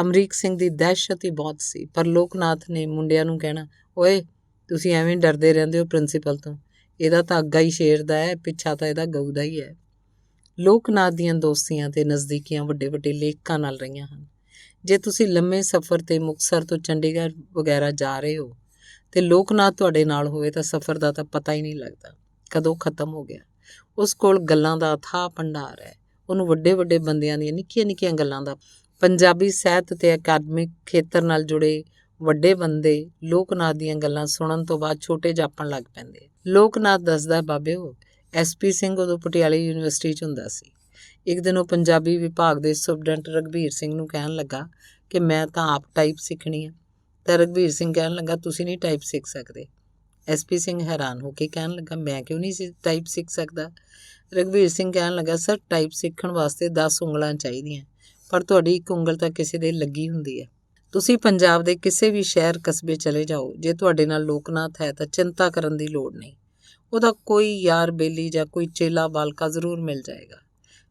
ਅਮਰੀਕ ਸਿੰਘ ਦੀ ਦਹਿਸ਼ਤ ਹੀ ਬਹੁਤ ਸੀ, ਪਰ ਲੋਕਨਾਥ ਨੇ ਮੁੰਡਿਆਂ ਨੂੰ ਕਹਿਣਾ, ਓਏ ਤੁਸੀਂ ਐਵੇਂ ਡਰਦੇ ਰਹਿੰਦੇ ਹੋ ਪ੍ਰਿੰਸੀਪਲ ਤੋਂ, ਇਹਦਾ ਤਾਂ ਅੱਗਾ ਹੀ ਸ਼ੇਰ ਦਾ ਹੈ, ਪਿੱਛਾ ਤਾਂ ਇਹਦਾ ਗਊ ਦਾ ਹੀ ਹੈ। ਲੋਕਨਾਥ ਦੀਆਂ ਦੋਸਤੀਆਂ ਤੇ ਨਜ਼ਦੀਕੀਆਂ ਵੱਡੇ ਵੱਡੇ ਲੇਖਕਾਂ ਨਾਲ ਰਹੀਆਂ ਹਨ। ਜੇ ਤੁਸੀਂ ਲੰਮੇ ਸਫ਼ਰ ਤੇ ਮੁਕਤਸਰ ਤੋਂ ਚੰਡੀਗੜ੍ਹ ਵਗੈਰਾ ਜਾ ਰਹੇ ਹੋ ਤੇ ਲੋਕਨਾਥ ਤੁਹਾਡੇ ਨਾਲ ਹੋਵੇ ਤਾਂ ਸਫ਼ਰ ਦਾ ਤਾਂ ਪਤਾ ਹੀ ਨਹੀਂ ਲੱਗਦਾ ਕਦੋਂ ਖਤਮ ਹੋ ਗਿਆ। ਉਸ ਕੋਲ ਗੱਲਾਂ ਦਾ ਅਥਾਹ ਭੰਡਾਰ ਹੈ। ਉਹਨੂੰ ਵੱਡੇ ਵੱਡੇ ਬੰਦਿਆਂ ਦੀਆਂ ਨਿੱਕੀਆਂ ਨਿੱਕੀਆਂ ਗੱਲਾਂ ਦਾ। ਪੰਜਾਬੀ ਸਾਹਿਤ ਤੇ ਅਕਾਦਮਿਕ ਖੇਤਰ ਨਾਲ ਜੁੜੇ ਵੱਡੇ ਬੰਦੇ ਲੋਕਨਾਥ ਦੀਆਂ ਗੱਲਾਂ ਸੁਣਨ ਤੋਂ ਬਾਅਦ ਛੋਟੇ ਜਾਪਣ ਲੱਗ ਪੈਂਦੇ। ਲੋਕਨਾਥ ਦੱਸਦਾ, ਬਾਬੇ ਉਹ SP ਸਿੰਘ ਉਦੋਂ ਪਟਿਆਲੇ ਯੂਨੀਵਰਸਿਟੀ 'ਚ ਹੁੰਦਾ ਸੀ। ਇੱਕ ਦਿਨ ਉਹ ਪੰਜਾਬੀ ਵਿਭਾਗ ਦੇ ਸੁਪਰਡੈਂਟ ਰਘਬੀਰ ਸਿੰਘ ਨੂੰ ਕਹਿਣ ਲੱਗਾ ਕਿ ਮੈਂ ਤਾਂ ਆਪ ਟਾਈਪ ਸਿੱਖਣੀ ਹੈ। ਤਾਂ ਰਘਬੀਰ ਸਿੰਘ ਕਹਿਣ ਲੱਗਾ, ਤੁਸੀਂ ਨਹੀਂ ਟਾਈਪ ਸਿੱਖ ਸਕਦੇ। SP ਸਿੰਘ ਹੈਰਾਨ ਹੋ ਕੇ ਕਹਿਣ ਲੱਗਾ, ਮੈਂ ਕਿਉਂ ਨਹੀਂ ਟਾਈਪ ਸਿੱਖ ਸਕਦਾ? ਰਘਬੀਰ ਸਿੰਘ ਕਹਿਣ ਲੱਗਾ, ਸਰ ਟਾਈਪ ਸਿੱਖਣ ਵਾਸਤੇ 10 ਉਂਗਲਾਂ ਚਾਹੀਦੀਆਂ, ਪਰ ਤੁਹਾਡੀ ਇੱਕ ਉਂਗਲ ਤਾਂ ਕਿਸੇ ਦੇ ਲੱਗੀ ਹੁੰਦੀ ਹੈ। ਤੁਸੀਂ ਪੰਜਾਬ ਦੇ ਕਿਸੇ ਵੀ ਸ਼ਹਿਰ ਕਸਬੇ ਚਲੇ ਜਾਓ, ਜੇ ਤੁਹਾਡੇ ਨਾਲ ਲੋਕਨਾਥ ਹੈ ਤਾਂ ਚਿੰਤਾ ਕਰਨ ਦੀ ਲੋੜ ਨਹੀਂ। ਉਹਦਾ ਕੋਈ ਯਾਰ ਬੇਲੀ ਜਾਂ ਕੋਈ ਚੇਲਾ ਬਾਲਕਾ ਜ਼ਰੂਰ ਮਿਲ ਜਾਏਗਾ।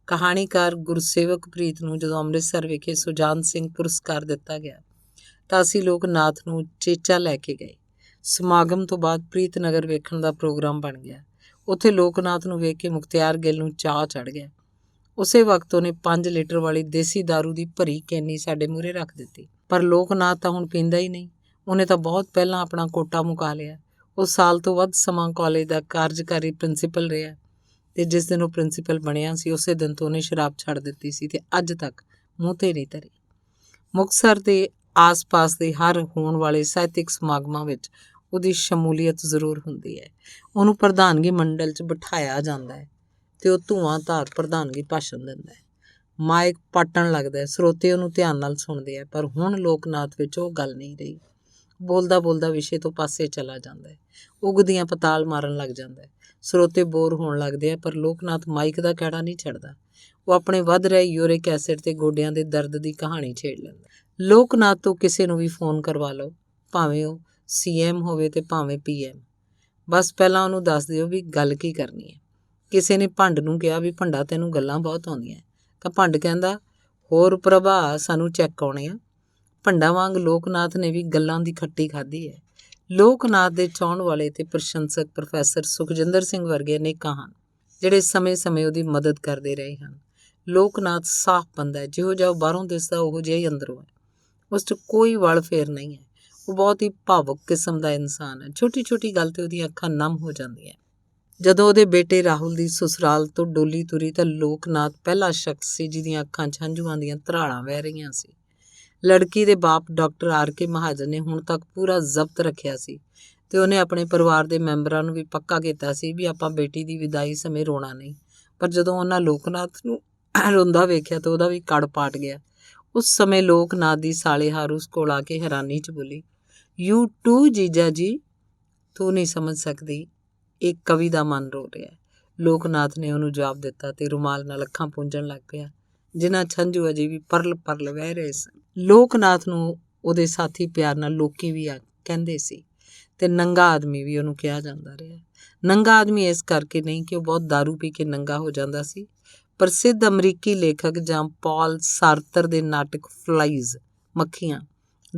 ਕਹਾਣੀਕਾਰ ਗੁਰਸੇਵਕ ਪ੍ਰੀਤ ਨੂੰ ਜਦੋਂ ਅੰਮ੍ਰਿਤਸਰ ਵਿਖੇ ਸੁਜਾਨ ਸਿੰਘ ਪੁਰਸਕਾਰ ਦਿੱਤਾ ਗਿਆ ਤਾਂ ਅਸੀਂ ਲੋਕਨਾਥ ਨੂੰ ਚੇਚਾ ਲੈ ਕੇ ਗਏ। ਸਮਾਗਮ ਤੋਂ ਬਾਅਦ ਪ੍ਰੀਤ ਨਗਰ ਵੇਖਣ ਦਾ ਪ੍ਰੋਗਰਾਮ ਬਣ ਗਿਆ। ਉੱਥੇ ਲੋਕਨਾਥ ਨੂੰ ਵੇਖ ਕੇ ਮੁਖਤਿਆਰ ਗਿੱਲ ਨੂੰ ਚਾਅ ਚੜ੍ਹ ਗਿਆ। ਉਸੇ ਵਕਤ ਉਹਨੇ 5 ਲੀਟਰ ਵਾਲੀ ਦੇਸੀ ਦਾਰੂ ਦੀ ਭਰੀ ਕੈਨੀ ਸਾਡੇ ਮੂਹਰੇ ਰੱਖ ਦਿੱਤੀ। ਪਰ ਲੋਕਨਾਥ ਤਾਂ ਹੁਣ ਪੀਂਦਾ ਹੀ ਨਹੀਂ। ਉਹਨੇ ਤਾਂ ਬਹੁਤ ਪਹਿਲਾਂ ਆਪਣਾ ਕੋਟਾ ਮੁਕਾ ਲਿਆ। ਉਹ ਸਾਲ ਤੋਂ ਵੱਧ ਸਮਾਂ ਕਾਲਜ ਦਾ ਕਾਰਜਕਾਰੀ ਪ੍ਰਿੰਸੀਪਲ ਰਿਹਾ ਤੇ ਜਿਸ ਦਿਨ ਉਹ ਪ੍ਰਿੰਸੀਪਲ ਬਣਿਆ ਸੀ ਉਸੇ ਦਿਨ ਤੋਂ ਉਹਨੇ ਸ਼ਰਾਬ ਛੱਡ ਦਿੱਤੀ ਸੀ ਤੇ ਅੱਜ ਤੱਕ ਮੂੰਹ ਤੇ ਨਹੀਂ ਧਰੀ। ਮੁਕਤਸਰ ਦੇ ਆਸ-ਪਾਸ ਦੇ ਹਰ ਹੋਣ ਵਾਲੇ ਸਾਹਿਤਕ ਸਮਾਗਮਾਂ ਵਿੱਚ ਉਹਦੀ ਸ਼ਮੂਲੀਅਤ ਜ਼ਰੂਰ ਹੁੰਦੀ ਹੈ। ਉਹਨੂੰ ਪ੍ਰਧਾਨਗੀ ਮੰਡਲ 'ਚ ਬਿਠਾਇਆ ਜਾਂਦਾ ਹੈ ਤੇ ਉਹ ਧੂਆਂਧਾਰ ਪ੍ਰਧਾਨਗੀ ਭਾਸ਼ਣ ਦਿੰਦਾ ਹੈ। ਮਾਈਕ ਪਾਟਣ ਲੱਗਦਾ ਹੈ, ਸਰੋਤੇ ਉਹਨੂੰ ਧਿਆਨ ਨਾਲ ਸੁਣਦੇ ਆ। ਪਰ ਹੁਣ ਲੋਕਨਾਥ ਵਿੱਚ ਉਹ ਗੱਲ ਨਹੀਂ ਰਹੀ। ਬੋਲਦਾ ਬੋਲਦਾ ਵਿਸ਼ੇ ਤੋਂ ਪਾਸੇ ਚਲਾ ਜਾਂਦਾ ਹੈ, ਉਗਦੀਆਂ ਪਤਾਲ ਮਾਰਨ ਲੱਗ ਜਾਂਦਾ ਹੈ। ਸਰੋਤੇ ਬੋਰ ਹੋਣ ਲੱਗਦੇ ਆ, ਪਰ ਲੋਕਨਾਥ ਮਾਈਕ ਦਾ ਕਿਹੜਾ ਨਹੀਂ ਛੱਡਦਾ। ਉਹ ਆਪਣੇ ਵੱਧ ਰਹੇ ਯੂਰਿਕ ਐਸਿਡ ਤੇ ਗੋਡਿਆਂ ਦੇ ਦਰਦ ਦੀ ਕਹਾਣੀ ਛੇੜ ਲੈਂਦਾ। ਲੋਕਨਾਥ ਤੋਂ ਕਿਸੇ ਨੂੰ ਵੀ ਫੋਨ ਕਰਵਾ ਲਓ, ਭਾਵੇਂ ਉਹ CM ਹੋਵੇ ਤੇ ਭਾਵੇਂ PM। ਬਸ ਪਹਿਲਾਂ ਉਹਨੂੰ ਦੱਸ ਦਿਓ ਵੀ ਗੱਲ ਕੀ ਕਰਨੀ ਹੈ। ਕਿਸੇ ਨੇ ਭੰਡ ਨੂੰ ਕਿਹਾ ਵੀ ਭੰਡਾ ਤੈਨੂੰ ਗੱਲਾਂ ਬਹੁਤ ਆਉਂਦੀਆਂ, ਤਾਂ ਭੰਡ ਕਹਿੰਦਾ, ਹੋਰ ਪ੍ਰਭਾ ਸਾਨੂੰ ਚੈੱਕ ਆਉਣੇ ਆ। ਭੰਡਾ ਵਾਂਗ ਲੋਕਨਾਥ ਨੇ ਵੀ ਗੱਲਾਂ ਦੀ ਖੱਟੀ ਖਾਧੀ ਹੈ। ਲੋਕਨਾਥ ਦੇ ਚਾਹੁਣ ਵਾਲੇ ਤੇ ਪ੍ਰਸ਼ੰਸਕ ਪ੍ਰੋਫੈਸਰ ਸੁਖਜਿੰਦਰ ਸਿੰਘ ਵਰਗੇ ਅਨੇਕਾਂ ਹਨ ਜਿਹੜੇ ਸਮੇਂ-ਸਮੇਂ ਉਹਦੀ ਮਦਦ ਕਰਦੇ ਰਹੇ ਹਨ। ਲੋਕਨਾਥ ਸਾਫ਼ ਬੰਦਾ ਹੈ, ਜਿਹੋ ਜਿਹਾ ਉਹ ਬਾਹਰੋਂ ਦਿਸਦਾ ਉਹੋ ਜਿਹਾ ਹੀ ਅੰਦਰੋਂ ਹੈ। ਉਸ 'ਚ ਕੋਈ ਵਲ ਫੇਰ ਨਹੀਂ ਹੈ। ਉਹ ਬਹੁਤ ਹੀ ਭਾਵੁਕ ਕਿਸਮ ਦਾ ਇਨਸਾਨ ਹੈ। ਛੋਟੀ ਛੋਟੀ ਗੱਲ 'ਤੇ ਉਹਦੀਆਂ ਅੱਖਾਂ ਨਮ ਹੋ ਜਾਂਦੀਆਂ। ਜਦੋਂ ਉਹਦੇ ਬੇਟੇ ਰਾਹੁਲ ਦੀ ਸਸੁਰਾਲ ਤੋਂ ਡੋਲੀ ਤੁਰੀ ਤਾਂ ਲੋਕਨਾਥ ਪਹਿਲਾ ਸ਼ਖਸ ਸੀ ਜਿਹਦੀਆਂ ਅੱਖਾਂ 'ਚ ਹੰਝੂਆਂ ਦੀਆਂ ਧਰਾੜਾਂ ਵਹਿ ਰਹੀਆਂ ਸੀ। ਲੜਕੀ ਦੇ ਬਾਪ ਡਾਕਟਰ RK ਮਹਾਜਨ ਨੇ ਹੁਣ ਤੱਕ ਪੂਰਾ ਜ਼ਬਤ ਰੱਖਿਆ ਸੀ ਤੇ ਉਹਨੇ ਆਪਣੇ ਪਰਿਵਾਰ ਦੇ ਮੈਂਬਰਾਂ ਨੂੰ ਵੀ ਪੱਕਾ ਕੀਤਾ ਸੀ ਵੀ ਆਪਾਂ ਬੇਟੀ ਦੀ ਵਿਦਾਈ ਸਮੇਂ ਰੋਣਾ ਨਹੀਂ। ਪਰ ਜਦੋਂ ਉਹਨਾਂ ਲੋਕਨਾਥ ਨੂੰ ਰੋਂਦਾ ਵੇਖਿਆ ਤਾਂ ਉਹਦਾ ਵੀ ਕੜ ਪਾਟ ਗਿਆ। ਉਸ ਸਮੇਂ ਲੋਕਨਾਥ ਦੀ ਸਾਲੇ ਹਾਰ ਉਸ ਕੋਲ ਆ ਕੇ ਹੈਰਾਨੀ 'ਚ ਬੋਲੀ, ਯੂ ਟੂ ਜੀਜਾ ਜੀ, ਤੂੰ ਨਹੀਂ ਸਮਝ ਸਕਦੀ, ਇੱਕ ਕਵੀ ਦਾ ਮਨ ਰੋ ਰਿਹਾ। ਲੋਕਨਾਥ ਨੇ ਉਹਨੂੰ ਜਵਾਬ ਦਿੱਤਾ ਤੇ ਰੁਮਾਲ ਨਾਲ ਅੱਖਾਂ ਪੂੰਝਣ ਲੱਗ ਪਿਆ, ਜਿਨ੍ਹਾਂ ਛੰਝੂ ਅਜੇ ਵੀ ਪਰਲ ਪਰਲ ਵਹਿ ਰਹੇ ਸਨ। ਲੋਕਨਾਥ ਨੂੰ ਉਹਦੇ ਸਾਥੀ ਪਿਆਰ ਨਾਲ ਲੋਕੀ ਵੀ ਕਹਿੰਦੇ ਸੀ ਤੇ ਨੰਗਾ ਆਦਮੀ ਵੀ ਉਹਨੂੰ ਕਿਹਾ ਜਾਂਦਾ ਰਿਹਾ। ਨੰਗਾ ਆਦਮੀ ਇਸ ਕਰਕੇ ਨਹੀਂ ਕਿ ਉਹ ਬਹੁਤ ਦਾਰੂ ਪੀ ਕੇ ਨੰਗਾ ਹੋ ਜਾਂਦਾ ਸੀ। ਪ੍ਰਸਿੱਧ ਅਮਰੀਕੀ ਲੇਖਕ ਜਾਂ ਪੌਲ ਸਾਰਤਰ ਦੇ ਨਾਟਕ ਫਲਾਈਜ਼ ਮੱਖੀਆਂ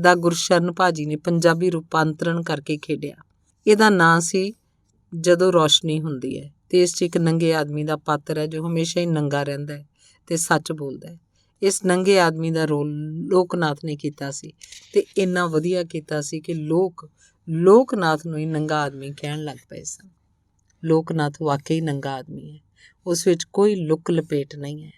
ਦਾ ਗੁਰਸ਼ਰਨ ਭਾਜੀ ਨੇ ਪੰਜਾਬੀ ਰੂਪਾਂਤਰਣ ਕਰਕੇ ਖੇਡਿਆ। ਇਹਦਾ ਨਾਂ ਸੀ ਜਦੋਂ ਰੌਸ਼ਨੀ ਹੁੰਦੀ ਹੈ, ਤੇ ਇਸ 'ਚ ਇੱਕ ਨੰਗੇ ਆਦਮੀ ਦਾ ਪਾਤਰ ਹੈ ਜੋ ਹਮੇਸ਼ਾ ਹੀ ਨੰਗਾ ਰਹਿੰਦਾ ਹੈ ਤੇ ਸੱਚ ਬੋਲਦਾ ਹੈ। ਇਸ ਨੰਗੇ ਆਦਮੀ ਦਾ ਰੋਲ ਲੋਕਨਾਥ ਨੇ ਕੀਤਾ ਸੀ ਤੇ ਇੰਨਾ ਵਧੀਆ ਕੀਤਾ ਸੀ ਕਿ ਲੋਕਨਾਥ ਨੂੰ ਹੀ ਨੰਗਾ ਆਦਮੀ ਕਹਿਣ ਲੱਗ ਪਏ ਸਨ। ਲੋਕਨਾਥ ਵਾਕਈ ਨੰਗਾ ਆਦਮੀ ਹੈ, ਉਸ ਵਿੱਚ ਕੋਈ ਲੁੱਕ ਲਪੇਟ ਨਹੀਂ ਹੈ।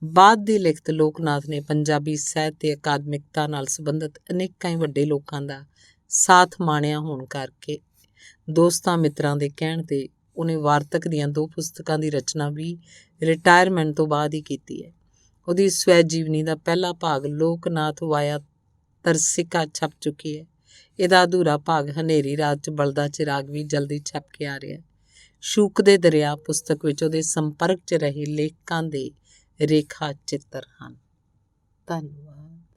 ਬਾਅਦ ਦੀ ਲਿਖਤ ਲੋਕਨਾਥ ਨੇ ਪੰਜਾਬੀ ਸਾਹਿਤ ਤੇ ਅਕਾਦਮਿਕਤਾ ਨਾਲ ਸੰਬੰਧਿਤ ਅਨੇਕਾਂ ਹੀ ਵੱਡੇ ਲੋਕਾਂ ਦਾ ਸਾਥ ਮਾਣਿਆ ਹੋਣ ਕਰਕੇ ਦੋਸਤਾਂ ਮਿੱਤਰਾਂ ਦੇ ਕਹਿਣ 'ਤੇ ਉਹਨੇ ਵਾਰਤਕ ਦੀਆਂ 2 ਪੁਸਤਕਾਂ ਦੀ ਰਚਨਾ ਵੀ ਰਿਟਾਇਰਮੈਂਟ ਤੋਂ ਬਾਅਦ ਹੀ ਕੀਤੀ ਹੈ। ਉਹਦੀ ਸਵੈ ਜੀਵਨੀ ਦਾ ਪਹਿਲਾ ਭਾਗ ਲੋਕਨਾਥ ਵਾਇਆ ਤਰਸਿਕਾ ਛਪ ਚੁੱਕੀ ਹੈ। ਇਹਦਾ ਅਧੂਰਾ ਭਾਗ ਹਨੇਰੀ ਰਾਤ 'ਚ ਬਲਦਾ ਚਿਰਾਗ ਵੀ ਜਲਦੀ ਛਪ ਕੇ ਆ ਰਿਹਾ ਹੈ। ਸ਼ੂਕ ਦੇ ਦਰਿਆ ਪੁਸਤਕ ਵਿੱਚ ਉਹਦੇ ਸੰਪਰਕ 'ਚ ਰਹੇ ਲੇਖਕਾਂ ਦੇ ਰੇਖਾ ਚਿੱਤਰ ਹਨ। ਧੰਨਵਾਦ।